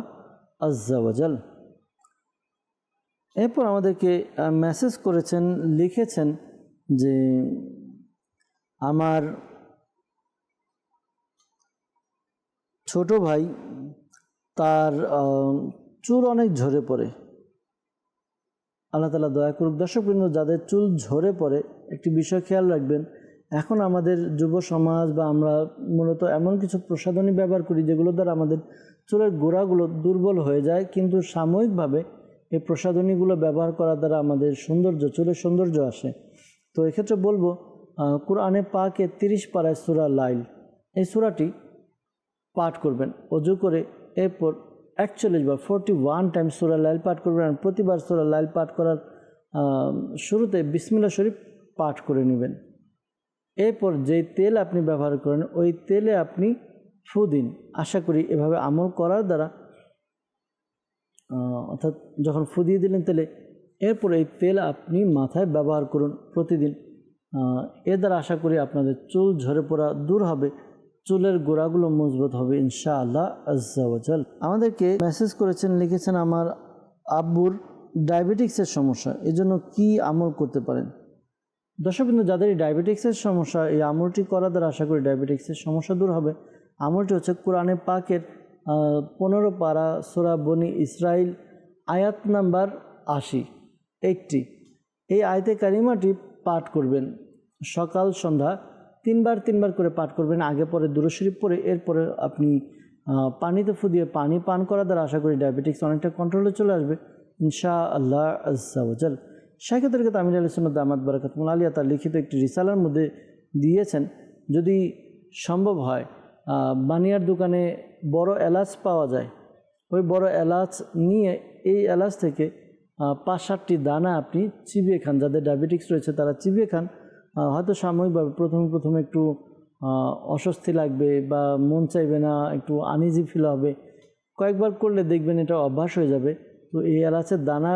আজ্জা ওয়াজাল। এরপর আমাদেরকে মেসেজ করেছেন, লিখেছেন যে আমার ছোট ভাই তার চুল অনেক ঝরে পড়ে, আল্লাহ তাআলা দয়া করুক। দর্শকবৃন্দ, যাদের চুল ঝরে পড়ে একটি বিষয় খেয়াল রাখবেন, এখন আমাদের যুব সমাজ বা আমরা মূলত এমন কিছু প্রসাধনী ব্যবহার করি যেগুলো দ্বারা আমাদের চুলের গোড়াগুলো দুর্বল হয়ে যায়, কিন্তু সাময়িকভাবে এই প্রসাধনীগুলো ব্যবহার করার দ্বারা আমাদের চুলের সৌন্দর্য আসে। তো এক্ষেত্রে বলবো কোরআনে পাকে 30 পারায় সূরা লাইল, এই সূরাটি পাঠ করবেন ওযু করে। এরপর 41 বা 41 টাইম সূরা লাইল পাঠ করবেন। আর প্রতিবার সূরা লাইল পাঠ করার শুরুতে বিসমিল্লাহ শরীফ পাঠ করে নেবেন। এরপর যেই তেল আপনি ব্যবহার করেন ওই তেলে আপনি ফু দিন। আশা করি এভাবে আমল করার দ্বারা অর্থাৎ যখন ফু দিয়ে দিলেন তেলে, এরপর এই তেল আপনি মাথায় ব্যবহার করুন প্রতিদিন। এর দ্বারা আশা করি আপনাদের চুল ঝরে পড়া দূর হবে, চুলের গোড়াগুলো মজবুত হবে ইনশাআল্লাহ আজ্জা ওয়াজাল। আমাদেরকে মেসেজ করেছেন, লিখেছেন আমার আব্বুর ডায়াবেটিক্সের সমস্যা, এজন্য কি আমল করতে পারেন। দর্শকবৃন্দ, যাদের এই ডায়াবেটিক্সের সমস্যা, এই আমলটি করার দ্বারা আশা করি ডায়াবেটিক্সের সমস্যা দূর হবে। আমলটি হচ্ছে কোরআনে পাকের 15 পারা সূরা বনি ইসরাইল আয়াত নাম্বার 80 এই আয়াতে কারিমাটি পাঠ করবেন। সকাল সন্ধ্যা 3 বার করে পাঠ করবেন। আগে পরে দুরূদ শরীফ পড়ে এরপরে আপনি পানিতে ফু দিয়ে পানি পান করার দ্বারা আশা করি ডায়াবেটিক্স অনেকটা কন্ট্রোলে চলে আসবে ইনশাআল্লাহ আজ্জা ওয়াজাল। শাইখ তরিকত আমির আহলে সুন্নাত দামাত বারাকাতুহুল আলিয়া তার লিখিত একটি রিসালার মধ্যে দিয়েছেন, যদি সম্ভব হয় বানিয়ার দোকানে বড় এলাচ পাওয়া যায়, ওই বড় এলাচ নিয়ে এই এলাচ থেকে 5-7টি দানা আপনি চিবিয়ে খান। যাদের ডায়াবেটিক্স রয়েছে তারা চিবিয়ে খান। হয়তো সাময়িকভাবে প্রথমে একটু অস্বস্তি লাগবে বা মন চাইবে না, একটু আনইজি ফিল হবে, কয়েকবার করলে দেখবেন এটা অভ্যাস হয়ে যাবে। তো এই এলাচের দানা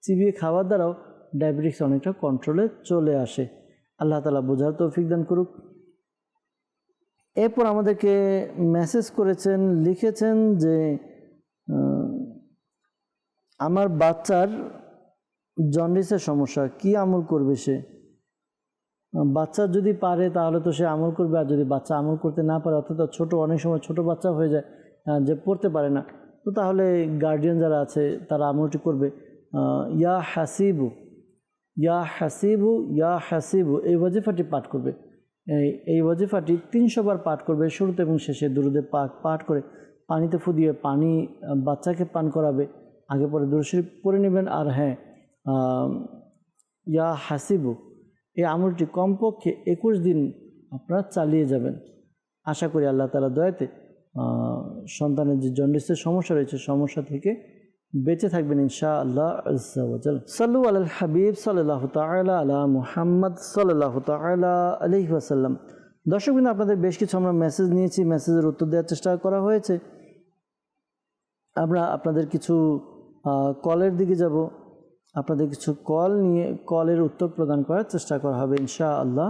চিবিয়ে খাওয়ার দ্বারাও ডায়াবেটিক্স অনেকটা কন্ট্রোলে চলে আসে। আল্লাহ তাআলা বোঝার তৌফিক দান করুক। এরপর আমাদেরকে মেসেজ করেছেন, লিখেছেন যে আমার বাচ্চার জন্ডিসের সমস্যা, কি আমল করবে সে। বাচ্চা যদি পারে তাহলে তো সে আমল করবে, আর যদি বাচ্চা আমল করতে না পারে, অর্থাৎ অনেক সময় ছোট বাচ্চা হয়ে যায় যে পড়তে পারে না, তো তাহলে গার্ডিয়ান যারা আছে তারা আমলটি করবে। ইয়া হাসিবু, ইয়া হাসিবু, ইয়া হাসিবু, এই ওয়াজিফাটি পাঠ করবে। এই ওয়াজিফাটি 300 বার পাঠ করবে। শুরুতে এবং শেষে দুরুদে পাক পাঠ করে পানিতে ফু দিয়ে পানি বাচ্চাকে পান করাবে। আগে পরে দুরূদ শরীফ পড়ে নেবেন। আর হ্যাঁ, ইয়া হাসিবু এই আমলটি কমপক্ষে 21 দিন আপনারা চালিয়ে যাবেন। আশা করি আল্লাহ তাআলা দয়াতে সন্তানের যে জন্ডিসের সমস্যা রয়েছে সমস্যা থেকে বেঁচে থাকবেন ইনশাআল্লাহ আজ্জা ওয়াজাল। সাল্লু আলাল হাবিব সাল্লাল্লাহু তাআলা আলা মুহাম্মদ সাল্লাল্লাহু তাআলা আলাইহি ওয়াসাল্লাম। দর্শকবৃন্দ, আপনাদের বেশ কিছু আমরা মেসেজ নিয়েছি, মেসেজের উত্তর দেওয়ার চেষ্টা করা হয়েছে। আমরা আপনাদের কিছু কলের দিকে যাব, আপনাদের কিছু কল নিয়ে কলের উত্তর প্রদান করার চেষ্টা করা হবে ইনশাআল্লাহ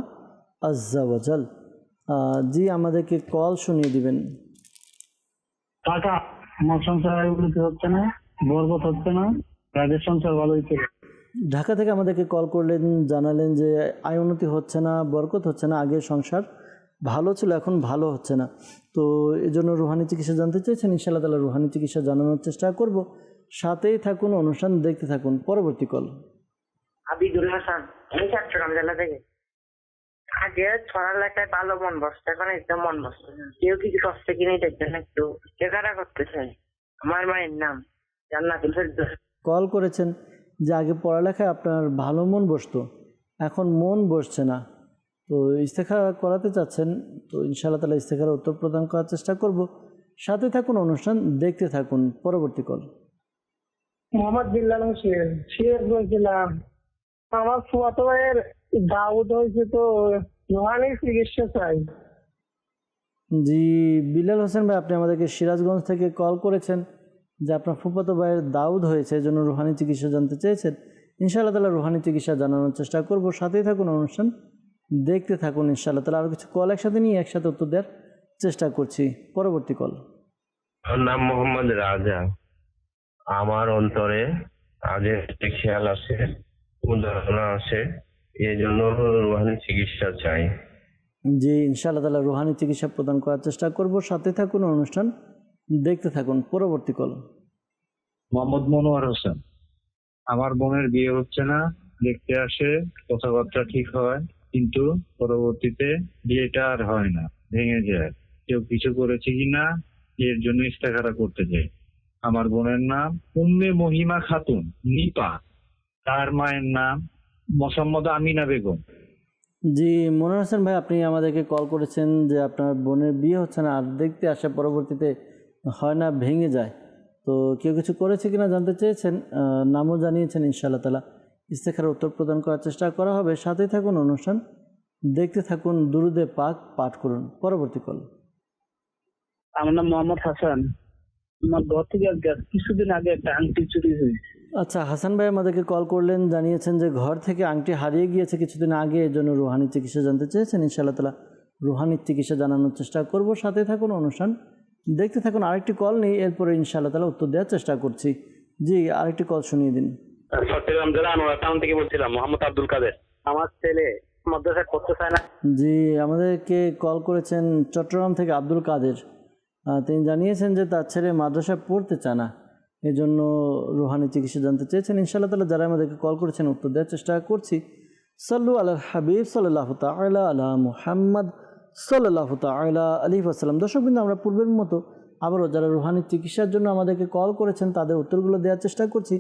আজ্জা ওয়াজাল। জি, আমাদেরকে কল শুনিয়ে দিবেন। টাকা আমার সংসার উন্নতি হচ্ছে না, বরকত হচ্ছে না, তাদের সংসার ভালোই চলে। ঢাকা থেকে আমাদেরকে কল করলেন, জানালেন যে আয় উন্নতি হচ্ছে না, বরকত হচ্ছে না, আগের সংসার ভালো ছিল এখন ভালো হচ্ছে না। তো এই জন্য রুহানি চিকিৎসা জানতে চেয়েছেন। ইনশাআল্লাহ তাআলা রুহানি চিকিৎসা জানানোর চেষ্টা করব। সাথেই থাকুন, অনুষ্ঠান দেখতে থাকুন। পরবর্তী কল। আবিদুল হাসান, আমি চট্টগ্রাম জেলা থেকে। আগে পড়ালেখায় ভালো মন বসছে, এখন একদম মন বসছে না। কেউ কিছু করছে কিনা এটার জন্য একটু শেখাটা করতে চাই। আমার মায়ের নাম জান্নাতুল ফেরদৌস। কল করেছেন যে আগে পড়ালেখায় আপনার ভালো মন বসতো, এখন মন বসছে না, তো ইস্তেখারা করাতে চাচ্ছেন। তো ইনশাআল্লাহ তাআলা ইস্তেখারার উত্তর প্রদান করার চেষ্টা করব। সাথে থাকুন, অনুষ্ঠান দেখতে থাকুন। পরবর্তী কল। মোহাম্মদ বিল্লাল হোসেন, সিরাজগঞ্জ জেলা। আমার ফুয়াতো ভাইয়ের দাউদ হয়েছে, তো রোহানি চিকিৎসা চাই। জি বিলাল হোসেন ভাই, আপনি আমাদেরকে সিরাজগঞ্জ থেকে কল করেছেন যে আপনার ফুফাতো ভাইয়ের দাউদ হয়েছে, এই জন্য রুহানি চিকিৎসা জানতে চেয়েছেন। ইনশাআল্লাহ তাআলা রুহানি চিকিৎসা জানানোর চেষ্টা করব। সাথেই থাকুন, অনুষ্ঠান দেখতে থাকুন। ইনশাআল্লাহ তাআলা আরও কিছু কল একসাথে নিয়ে একসাথে উত্তর দেওয়ার চেষ্টা করছি। পরবর্তী কল। আমার নাম মোহাম্মদ রাজা। আমার অন্তরে আগে খেয়াল আসে, উদাহরণ আসে, এই জন্য রুহানি চিকিৎসা চাই। জি ইনশাআল্লাহ তাআলা রুহানি চিকিৎসা প্রদান করার চেষ্টা করব। সাথে থাকুন, অনুষ্ঠান দেখতে থাকুন। পরবর্তী কল। মোহাম্মদ মনোয়ার হোসেন। আমার বোনের বিয়ে হচ্ছে না, দেখতে আসে, কথাবার্তা ঠিক হয়, কিন্তু পরবর্তীতে বিয়েটা আর হয় না, ভেঙে যায়। কেউ কিছু করেছে কিনা এর জন্য ইস্তেখারা করতে চাই। আমার বোনের নাম উম্মে মহিমা খাতুন নিপা, তার মায়ের নাম মোসাম্মদ আমিনা বেগম। জি মনোয়ার হোসেন ভাই, আপনি আমাদেরকে কল করেছেন যে আপনার বোনের বিয়ে হচ্ছে না, আর দেখতে আসে পরবর্তীতে হয় না, ভেঙে যায়। তো কেউ কিছু করেছে কিনা জানতে চেয়েছেন, নামও জানিয়েছেন। ইনশাআল্লাহ তাআলা ইস্তেখারার উত্তর প্রদান করার চেষ্টা করা হবে। সাথেই থাকুন, অনুষ্ঠান দেখতে থাকুন, দুরুদে পাক পাঠ করুন। পরবর্তী কল। আমার নাম মোহাম্মদ হাসান। আমার ঘর থেকে কিছুদিন আগে একটা আংটি চুরি হয়েছে। আচ্ছা, হাসান ভাই আমাদেরকে কল করলেন, জানিয়েছেন যে ঘর থেকে আংটি হারিয়ে গিয়েছে কিছুদিন আগে, এর জন্য রুহানি চিকিৎসা জানতে চেয়েছেন। ইনশাআল্লাহ তাআলা রুহানি চিকিৎসা জানানোর চেষ্টা করব। সাথে থাকুন, অনুষ্ঠান দেখতে থাকুন। আরেকটি কল নেই, এরপরে ইনশাআল্লাহ তাআলা উত্তর দেওয়ার চেষ্টা করছি। জি আরেকটি কল শুনিয়ে দিন। চট্টগ্রাম জেলা আনোয়ার টাউন থেকে বলছিলাম, মোহাম্মদ আব্দুল কাদের। আমার ছেলে মাদ্রাসায় পড়তে চায় না। জি আমাদেরকে কল করেছেন চট্টগ্রাম থেকে আব্দুল কাদের। তিনি জানিয়েছেন যে তার ছেলে মাদ্রাসায় পড়তে চায় না, এই জন্য রুহানি চিকিৎসা জানতে চেয়েছেন। ইনশাআল্লাহ তাআলা যারা আমাদেরকে কল করেছেন উত্তর দেওয়ার চেষ্টা করছি। সাল্লু আলাল হাবিব সাল্লাল্লাহু তাআলা আলা মুহাম্মদ সাল্লাল্লাহু তাআলা আলাইহি ওয়াসাল্লাম। দর্শকবৃন্দ, আমরা পূর্বের মতো আবারও যারা রুহানি চিকিৎসার জন্য আমাদেরকে কল করেছেন তাদের উত্তরগুলো দেওয়ার চেষ্টা করছি।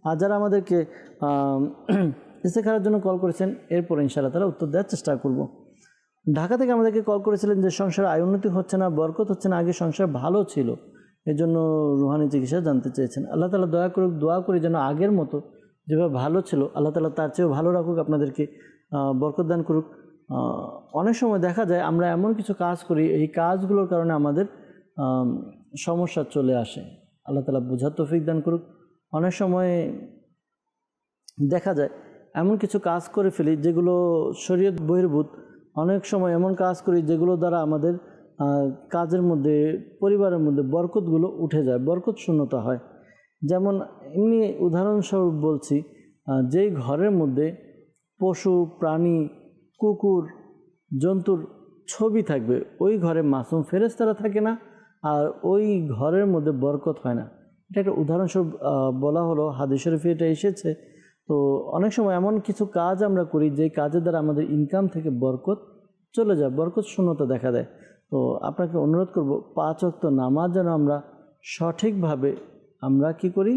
আর যারা আমাদেরকে ইস্তেখারার জন্য কল করেছেন, এরপর ইনশাআল্লাহ তাআলা উত্তর দেওয়ার চেষ্টা করব। ঢাকা থেকে আমাদেরকে কল করেছিলেন যে সংসারে আয় উন্নতি হচ্ছে না, বরকত হচ্ছে না, আগে সংসার ভালো ছিল, এর জন্য রুহানি চিকিৎসা জানতে চেয়েছেন। আল্লাহ তাআলা দয়া করুক, দোয়া করি যেন আগের মতো যেভাবে ভালো ছিল আল্লাহ তাআলা তার চেয়েও ভালো রাখুক, আপনাদেরকে বরকত দান করুক। অনেক সময় দেখা যায় আমরা এমন কিছু কাজ করি, এই কাজগুলোর কারণে আমাদের সমস্যা চলে আসে। আল্লাহ তাআলা বোঝার তৌফিক দান করুক। অনেক সময় দেখা যায় এমন কিছু কাজ করে ফেলি যেগুলো শরীয়ত বহির্ভূত, অনেক সময় এমন কাজ করি যেগুলো দ্বারা আমাদের কাজের মধ্যে, পরিবারের মধ্যে বরকতগুলো উঠে যায়, বরকত শূন্যতা হয়। যেমন এমনি উদাহরণস্বরূপ বলছি, যেই ঘরের মধ্যে পশু প্রাণী, কুকুর, জন্তুর ছবি থাকবে, ওই ঘরে মাসুম ফেরেশতারা থাকে না, আর ওই ঘরের মধ্যে বরকত হয় না। এটা একটা উদাহরণস্বরূপ বলা হলো, হাদিস শরীফে এটা এসেছে। তো অনেক সময় এমন কিছু কাজ আমরা করি যে কাজের দ্বারা আমাদের ইনকাম থেকে বরকত চলে যায়, বরকত শূন্যতা দেখা দেয়। তো আপনাকে অনুরোধ করব, 5 ওয়াক্ত নামাজ যেন আমরা সঠিকভাবে আমরা কি করি,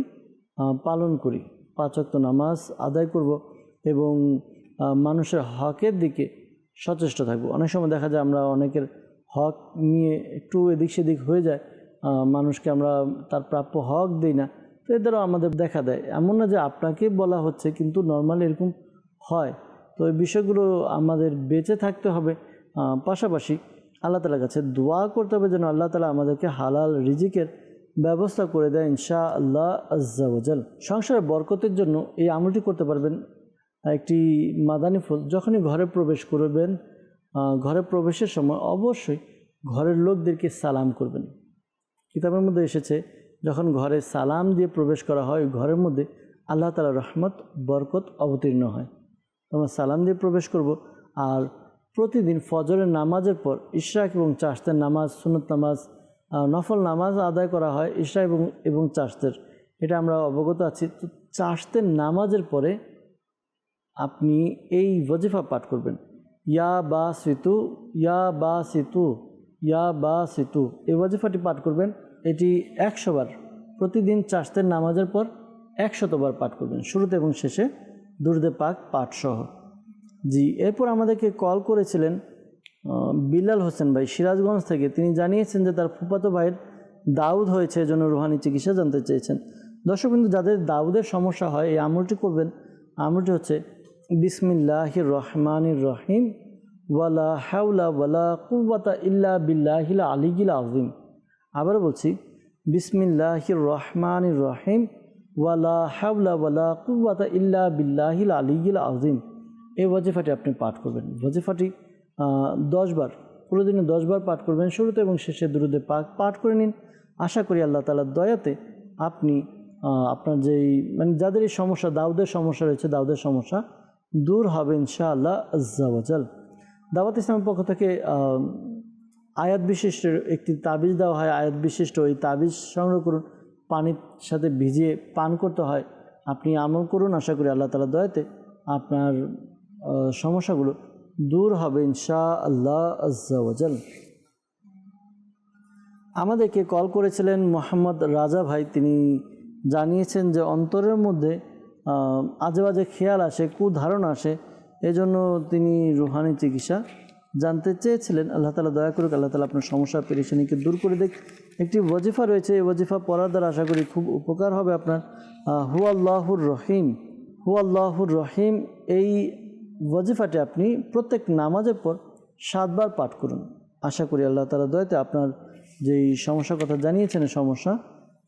পালন করি। 5 ওয়াক্ত নামাজ আদায় করব এবং মানুষের হকের দিকে সচেষ্ট থাকব। অনেক সময় দেখা যায় আমরা অনেকের হক নিয়ে একটু এদিক সেদিক হয়ে যায়, মানুষকে আমরা তার প্রাপ্য হক দিই না। তো এর দ্বারাও আমাদের দেখা দেয়। এমন না যে আপনাকে বলা হচ্ছে, কিন্তু নর্মালি এরকম হয়। তো এই বিষয়গুলো আমাদের বেঁচে থাকতে হবে। পাশাপাশি আল্লাহ তাআলার কাছে দোয়া করতে হবে যেন আল্লাহ তাআলা আমাদেরকে হালাল রিজিকের ব্যবস্থা করে দেয় ইনশাআল্লাহ আজ্জা ওয়া জাল। সংসারের বরকতের জন্য এই আমলটি করতে পারবেন। একটি মাদানী ফুল যখনই ঘরে প্রবেশ করবেন, ঘরে প্রবেশের সময় অবশ্যই ঘরের লোকদেরকে সালাম করবেন। কিতাবের মধ্যে এসেছে, যখন ঘরে সালাম দিয়ে প্রবেশ করা হয়, ঘরের মধ্যে আল্লাহ তাআলার রহমত বরকত অবতীর্ণ হয়। আমরা সালাম দিয়ে প্রবেশ করব। আর প্রতিদিন ফজরের নামাজের পর ইশরাক এবং চাশতের নামাজ, সুন্নত নামাজ, নফল নামাজ আদায় করা হয় ইশরা এবং চাশতের, এটা আমরা অবগত আছি। তো চাশতের নামাজের পরে আপনি এই ওয়াজিফা পাঠ করবেন, ইয়া বা সিতু, ইয়া বা সিতু, ইয়া বা সিতু। এই ওয়াজিফাটি পাঠ করবেন। এটি 100 বার প্রতিদিন চাশতের নামাজের পর 100 বার পাঠ করবেন, শুরুতে এবং শেষে দুরুদে পাক পাঠ সহ। জি এরপর আমাদেরকে কল করেছিলেন বিলাল হোসেন ভাই সিরাজগঞ্জ থেকে। তিনি জানিয়েছেন যে তার ফুফাতো ভাইয়ের দাউদ হয়েছে, এজন্য রুহানি চিকিৎসা জানতে চেয়েছেন। দর্শক বিন্দু, যাদের দাউদের সমস্যা হয় এই আমলটি করবেন। আমলটি হচ্ছে বিসমিল্লাহির রহমানির রহিম ওয়ালা হাওলা ওয়ালা কুওয়াতা ইল্লা বিল্লাহিল আলিয়্যিল আযীম। আবার বলছি, বিসমিল্লাহির রহমানির রহিম ওয়ালা হাওলা ওয়ালা কুওয়াতা ইল্লা বিল্লাহিল আলিয়্যিল আযীম। এই ওয়াজিফাটি আপনি পাঠ করবেন। ওয়াজিফাটি 10 বার, পুরো দিনে 10 বার পাঠ করবেন। শুরুতে এবং শেষে দুরুদে পাক পাঠ করে নিন। আশা করি আল্লাহ তাআলার দয়াতে আপনি আপনার যেই যাদের এই সমস্যা, দাউদের সমস্যা রয়েছে, দাউদের সমস্যা দূর হবে ইনশাআল্লাহ আজ্জা ওয়া জাল। দাওয়াত ইসলামের পক্ষ থেকে আয়াত বিশিষ্ট একটি তাবিজ দেওয়া হয়। আয়াত বিশিষ্ট ওই তাবিজ সংগ্রহ করুন, পানির সাথে ভিজিয়ে পান করতে হয়। আপনি আমল করুন, আশা করি আল্লাহ তাআলার দয়াতে আপনার সমস্যাগুলো দূর হবে ইনশাআল্লাহ আজ্জা ওয়া জাল। আমাদেরকে কল করেছিলেন মোহাম্মদ রাজা ভাই। তিনি জানিয়েছেন যে অন্তরের মধ্যে আজে বাজে খেয়াল আসে, কুধারণা আসে, এজন্য তিনি রুহানি চিকিৎসা জানতে চেয়েছিলেন। আল্লাহ তাআলা দয়া করুক, আল্লাহ তাআলা আপনার সমস্যা পেরেশানিকে দূর করে দেখ। একটি ওয়াজিফা রয়েছে, এই ওয়াজিফা পড়ার দ্বারা আশা করি খুব উপকার হবে আপনার। হু আল্লাহুর রহিম, হু আল্লাহুর রহিম, এই ওয়াজিফাটি আপনি প্রত্যেক নামাজের পর 7 বার পাঠ করুন। আশা করি আল্লাহ তাআলা দয়াতে আপনার যেই সমস্যার কথা জানিয়েছেন এই সমস্যা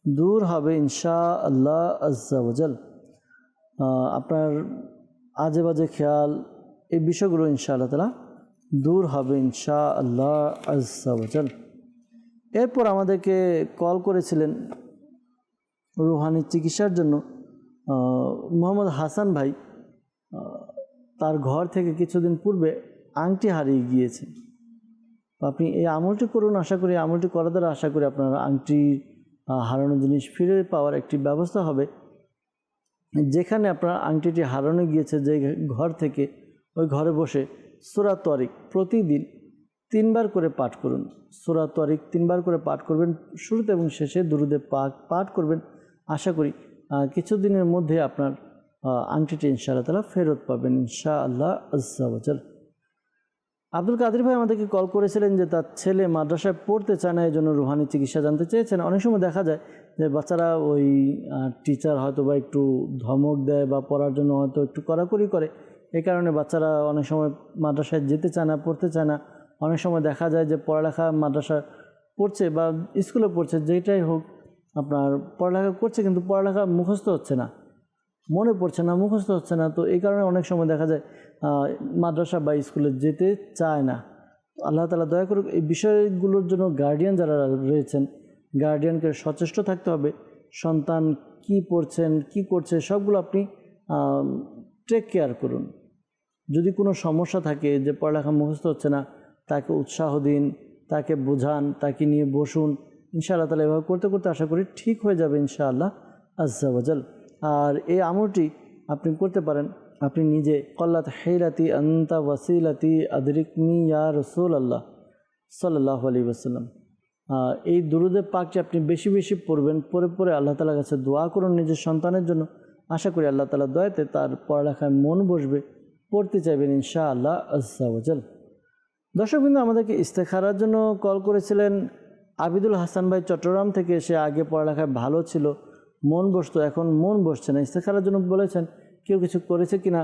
দূর হবে ইনশাআল্লাহ আজ্জা ওয়া জাল। আপনার আজে বাজে খেয়াল, এই বিষয়গুলো ইনশাআল্লাহ তাআলা দূর হবে ইনশাআল্লাহ আজ্জা ওয়া জাল। এরপর আমাদেরকে কল করেছিলেন রুহানি চিকিৎসার জন্য মোহাম্মদ হাসান ভাই। তার ঘর থেকে কিছুদিন পূর্বে আংটি হারিয়ে গিয়েছে। আপনি এই আমলটি করুন। আশা করি আমলটি করার দ্বারা আশা করি আপনার আংটি হারানো জিনিস ফিরে পাওয়ার একটি ব্যবস্থা হবে। যেখানে আপনার আংটিটি হারানো গিয়েছে, যে ঘর থেকে, ওই ঘরে বসে সূরা তরিক প্রতিদিন 3 বার করে পাঠ করুন। সূরা তরিক 3 বার করে পাঠ করবেন। শুরুতে এবং শেষে দুরুদে পাক পাঠ করবেন। আশা করি কিছুদিনের মধ্যে আপনার আংটিটি ইনশাআল্লাহ তাআলা ফেরত পাবেন ইনশাআল্লাহ আজ্জা ওয়া জাল। আব্দুল কাদের ভাই আমাদেরকে কল করেছিলেন যে তার ছেলে মাদ্রাসায় পড়তে চায় না, এই জন্য রুহানি চিকিৎসা জানতে চেয়েছেন। অনেক সময় দেখা যায় যে বাচ্চারা ওই টিচার হয়তো বা একটু ধমক দেয় বা পড়ার জন্য হয়তো একটু কড়াকড়ি করে, এই কারণে বাচ্চারা অনেক সময় মাদ্রাসায় যেতে চায় না, পড়তে চায় না। অনেক সময় দেখা যায় যে পড়ালেখা মাদ্রাসা পড়ছে বা স্কুলে পড়ছে, যেটাই হোক আপনার পড়ালেখা করছে কিন্তু পড়ালেখা মুখস্থ হচ্ছে না, মনে পড়ছে না, মুখস্থ হচ্ছে না। তো এই কারণে অনেক সময় দেখা যায় মাদ্রাসা বা স্কুলে যেতে চায় না। আল্লাহ তাআলা দয়া করুক, এই বিষয়গুলোর জন্য গার্ডিয়ান যারা রয়েছেন, গার্ডিয়ানকে সচেষ্ট থাকতে হবে। সন্তান কি পড়ছেন, কি করছে, সবগুলো আপনি টেক কেয়ার করুন। যদি কোনো সমস্যা থাকে যে পড়ালেখা মুখস্থ হচ্ছে না, তাকে উৎসাহ দিন, তাকে বোঝান, তাকে নিয়ে বসুন। ইনশাআল্লাহ তাআলা এভাবে করতে করতে আশা করি ঠিক হয়ে যাবে ইনশাআল্লাহ আজ্জা ওয়া জাল। আর এই আমলটি আপনি করতে পারেন আপনি নিজে। কল্লাত হেরাতি আন্তা ওয়াসিলাতি আদরিকনি ইয়া রাসূলুল্লাহ সাল্লাল্লাহু আলাইহি ওয়াসাল্লাম। এই দুরুদে পাকটি আপনি বেশি বেশি পড়বেন। পড়ে পড়ে আল্লাহ তাআলার কাছে দোয়া করুন নিজের সন্তানের জন্য। আশা করি আল্লাহ তাআলার দয়াতে তার পড়ালেখায় মন বসবে, পড়তে চাইবেন ইনশাআল্লাহ আজ্জা ওয়া জাল। দর্শকবৃন্দ, আমাদেরকে ইস্তেখারার জন্য কল করেছিলেন আবিদুল হাসান ভাই চট্টগ্রাম থেকে। সে আগে পড়ালেখায় ভালো ছিল, মন বসতো, এখন মন বসছে না। ইস্তেখারার জন্য বলেছেন কেউ কিছু করেছে কিনা,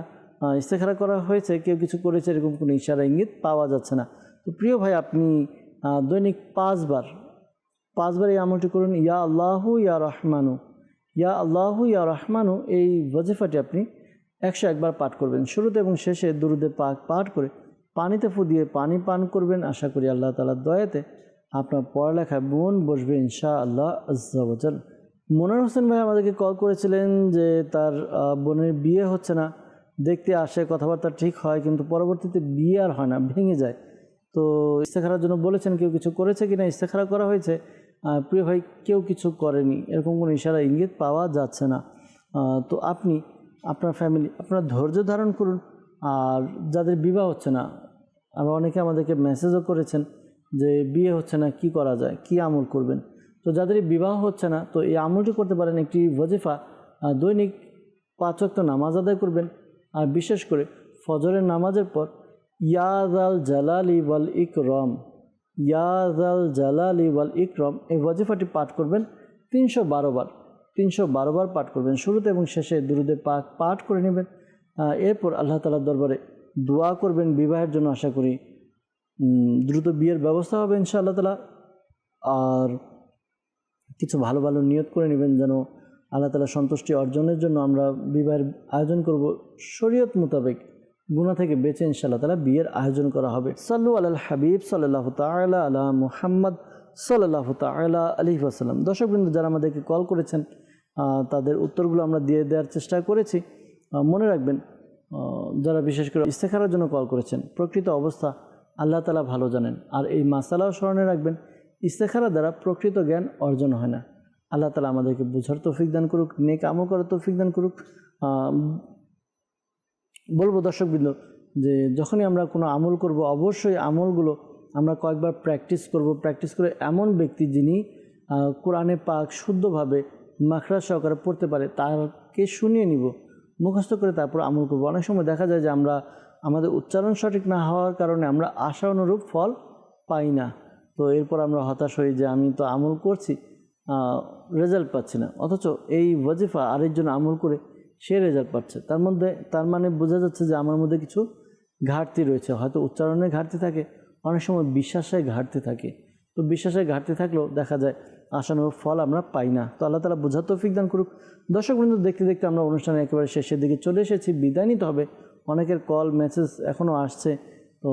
ইস্তেখারা করা হয়েছে, কেউ কিছু করেছে এরকম কোনো ইশারা ইঙ্গিত পাওয়া যাচ্ছে না। তো প্রিয় ভাই, আপনি দৈনিক 5 বার এই আমলটি করুন। ইয়া আল্লাহু ইয়া রহমানু, ইয়া আল্লাহু ইয়া রহমানু, এই ওয়াজিফাটি আপনি 101 বার পাঠ করবেন। শুরুতে এবং শেষে দুরুদে পাক পাঠ করে পানিতে ফু দিয়ে পানি পান করবেন। আশা করি আল্লাহ তাআলার দয়াতে আপনার পড়ালেখায় মন বসবে ইনশাআল্লাহ আজ্জা ওয়া জাল। মনির হোসেন ভাই আমাদেরকে কল করেছিলেন যে তার বোনের বিয়ে হচ্ছে না, দেখতে আসে, কথাবার্তা ঠিক হয়, কিন্তু পরবর্তীতে বিয়ে আর হয় না, ভেঙে যায়। তো ইস্তেখারার জন্য বলেছেন কেউ কিছু করেছে কিনা। ইস্তেখারা করা হয়েছে, প্রিয় ভাই কেউ কিছু করেনি, এরকম কোনো ইশারা ইঙ্গিত পাওয়া যাচ্ছে না। তো আপনি আপনার ফ্যামিলি আপনার ধৈর্য ধারণ করুন। আর যাদের বিবাহ হচ্ছে না, আর অনেকে আমাদেরকে মেসেজও করেছেন যে বিয়ে হচ্ছে না, কি করা যায়, কি আমল করবেন। তো যাদের বিবাহ হচ্ছে না, তো এই আমলটি করতে পারেন। একটি ওয়াজিফা দৈনিক 5 ওয়াক্ত নামাজ আদায় করবেন। আর বিশেষ করে ফজরের নামাজের পর ইয়া যাল জালালি ওয়াল ইকরাম, ইয়া যাল জালালি ওয়াল ইকরাম, এই ওয়াজিফাটি পাঠ করবেন 312 বার। 312 বার পাঠ করবেন। শুরুতে এবং শেষে দুরুদে পাক পাঠ করে নেবেন। এরপর আল্লাহ তাআলার দরবারে দোয়া করবেন বিবাহের জন্য। আশা করি দ্রুত বিয়ের ব্যবস্থা হবে ইনশাআল্লাহ তাআলা। আর কিছু ভালো ভালো নিয়ত করে নেবেন যেন আল্লাহ তাআলার সন্তুষ্টি অর্জনের জন্য আমরা বিবাহের আয়োজন করব। শরীয়ত মোতাবেক গুনাহ থেকে বেঁচে ইনশাআল্লাহ তাআলা বিয়ের আয়োজন করা হবে। সাল্লু আলাল হাবিব সাল্লাল্লাহু তাআলা আলা মুহাম্মদ সাল্লাল্লাহু তাআলা আলাইহি ওয়াসাল্লাম। দর্শকবৃন্দ, যারা আমাদেরকে কল করেছেন তাদের উত্তরগুলো আমরা দিয়ে দেওয়ার চেষ্টা করেছি। মনে রাখবেন, যারা বিশেষ করে ইস্তেখারার জন্য কল করেছেন, প্রকৃত অবস্থা আল্লাহ তাআলা ভালো জানেন। আর এই মাসালাও স্মরণে রাখবেন, ইস্তেখারা দ্বারা প্রকৃত জ্ঞান অর্জন হয় না। আল্লাহ তাআলা আমাদেরকে বোঝার তৌফিক দান করুক, নেক আমল করার তৌফিক দান করুক। বলবো দর্শকবৃন্দ যে যখনই আমরা কোনো আমল করব, অবশ্যই আমলগুলো আমরা কয়েকবার প্র্যাকটিস করব। প্র্যাকটিস করে এমন ব্যক্তি যিনি কোরআনে পাক শুদ্ধভাবে মাখরাজ সহকারে পড়তে পারে তাকে শুনিয়ে নিব, মুখস্থ করে তারপর আমল করব। অনেক সময় দেখা যায় যে আমরা আমাদের উচ্চারণ সঠিক না হওয়ার কারণে আমরা আশা অনুরূপ ফল পাই না। তো এরপর আমরা হতাশ হই যে আমি তো আমল করছি, রেজাল্ট পাচ্ছি না। অথচ এই ওয়াজিফা আরেকজন আমল করে সে রেজাল্ট পাচ্ছে। তার মানে বোঝা যাচ্ছে যে আমার মধ্যে কিছু ঘাটতি রয়েছে। হয়তো উচ্চারণের ঘাটতি থাকে, অনেক সময় বিশ্বাসের ঘাটতি থাকে। তো বিশ্বাসের ঘাটতি থাকলেও দেখা যায় আশানুরূপ ফল আমরা পাই না। তো আল্লাহ তাআলা বোঝার তৌফিক দান করুক। দর্শকবৃন্দ, দেখতে দেখতে আমরা অনুষ্ঠানের একেবারে শেষের দিকে চলে এসেছি। বিদায় নিতে হবে। অনেকের কল মেসেজ এখনও আসছে, তো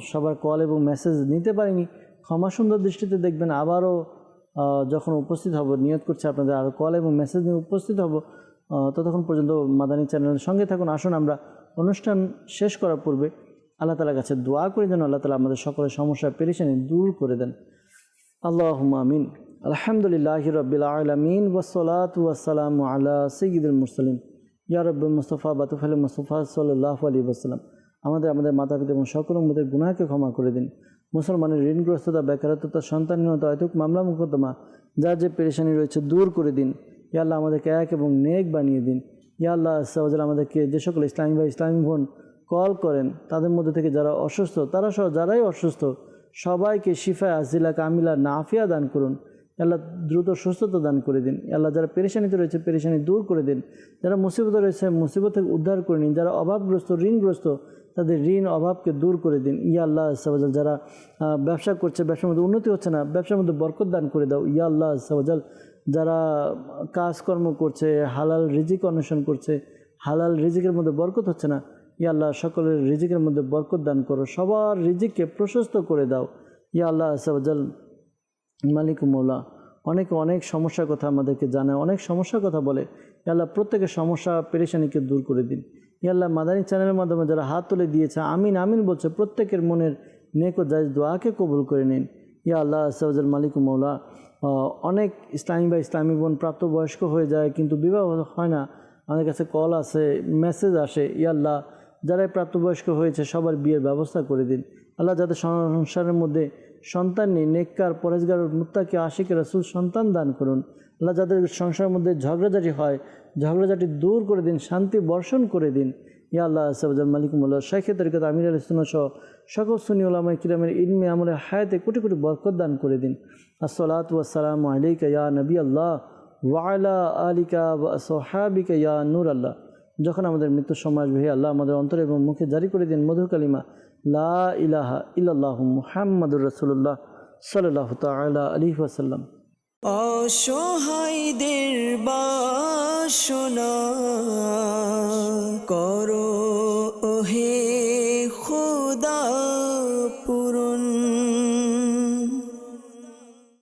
সবার কল এবং মেসেজ নিতে পারিনি। ক্ষমা সুন্দর দৃষ্টিতে দেখবেন। আবারও যখন উপস্থিত হব, নিয়ত করছি আপনাদের আরও কল এবং মেসেজ নিয়ে উপস্থিত হব। ততক্ষণ পর্যন্ত মাদানী চ্যানেলের সঙ্গে থাকুন। আসুন আমরা অনুষ্ঠান শেষ করার পূর্বে আল্লাহ তাআলার কাছে দোয়া করি যেন আল্লাহ তাআলা আমাদের সকলের সমস্যা পেরেশানি দূর করে দেন। আল্লাহুম্মা আমিন। আলহামদুলিল্লাহি রাব্বিল আলামিন ওয়াসসালাতু ওয়াসসালামু আলা সাইয়্যিদিল মুরসালিন ইয়া রাব্বুল মুস্তাফা বাতুফাল মুস্তাফা সাল্লাল্লাহু আলাইহি ওয়াসাল্লাম। আমাদের মাতা পিতা এবং সকল উম্মতের গুনাহকে ক্ষমা করে দিন। মুসলমানের ঋণগ্রস্ততা, বেকারত্বতা, সন্তানহীনতা, অহেতুক মামলা মোকদ্দমা, যার যে পেরেশানি রয়েছে দূর করে দিন। ইয়া আল্লাহ, আমাদেরকে এক এবং নেক বানিয়ে দিন। ইয়া আল্লাহ আস্তাগফিরুল্লাহ, আমাদেরকে যে সকল ইসলামী ভাই ইসলামী বোন কল করেন তাদের মধ্যে থেকে যারা অসুস্থ, তারা সহ যারাই অসুস্থ সবাইকে শিফা আজিলা কামিলা নাফিয়া দান করুন। আল্লাহ দ্রুত সুস্থতা দান করে দিন। আল্লাহ যারা পেরেশানিতে রয়েছে পেরেশানি দূর করে দিন। যারা মুসিবতে রয়েছে মুসিবত থেকে উদ্ধার করে নিন। যারা অভাবগ্রস্ত, ঋণগ্রস্ত, তাদের ঋণ অভাবকে দূর করে দিন। ইয়া আল্লাহ আস্তাগফিরুল্লাহ, যারা ব্যবসা করছে, ব্যবসার মধ্যে উন্নতি হচ্ছে না, ব্যবসার মধ্যে বরকত দান করে দাও। ইয়া আল্লাহ আস্তাগফিরুল্লাহ, যারা কাজকর্ম করছে, হালাল রিজিক অন্বেষণ করছে, হালাল রিজিকের মধ্যে বরকত হচ্ছে না, ইয়া আল্লাহ সকলের রিজিকের মধ্যে বরকত দান করো, সবার রিজিককে প্রশস্ত করে দাও। ইয়া আল্লাহ আস্তাগফিরুল্লাহ, মালিক মৌলা, অনেকে অনেক সমস্যার কথা আমাদেরকে জানায়, অনেক সমস্যার কথা বলে। ইয়া আল্লাহ প্রত্যেকের সমস্যা পেরেশানিকে দূর করে দিন। ইয়া আল্লাহ মাদানী চ্যানেলের মাধ্যমে যারা হাত তুলে দিয়েছে আমিন আমিন বলছে, প্রত্যেকের মনের নেক ও জায়েজ দোয়াকে কবুল করে নিন। ইয়া আল্লাহ আস্তাগফিরুল্লাহ, মালিক মৌলা, অনেক ইসলামী বা ইসলামী বোন প্রাপ্তবয়স্ক হয়ে যায় কিন্তু বিবাহ হয় না। আমাদের কাছে কল আসে, মেসেজ আসে। ইয়া আল্লাহ, যারাই প্রাপ্তবয়স্ক হয়েছে সবার বিয়ের ব্যবস্থা করে দিন। আল্লাহ, যাদের সংসারের মধ্যে সন্তান নেই, নেককার, পরেজগার, মুত্তাকি, আশিক রাসূল সন্তান দান করুন। আল্লাহ, যাদের সংসারের মধ্যে ঝগড়াঝাটি হয় ঝগড়াঝাটি দূর করে দিন, শান্তি বর্ষণ করে দিন। ইয়া আল্লাহ আস্তাগফিরুল্লাহ, মালিক মৌলা, শাইখে তরিকত আমির আল সুন্নাহ সহ সকল সুন্নি উলামায়ে কিরামের ইলমে আমলে হায়াতে কোটি কোটি বরকত দান করে দিন। আসসালাতু ওয়াসসালামু আলাইকা ইয়া নবী আল্লাহ ওয়া আলা আলিকা ওয়া আসহাবিকা ইয়া নূর আল্লাহ। যখন আমাদের মৃত্যুর সময় আসবে, হে আল্লাহ, আমাদের অন্তরে এবং মুখে জারি করে দিন মধুর কালিমা লা ইলাহা ইল্লাল্লাহু মুহাম্মাদুর রাসূলুল্লাহ সাল্লাল্লাহু তাআলা আলাইহি ওয়াসাল্লাম। অসহায়দের বাসনা করো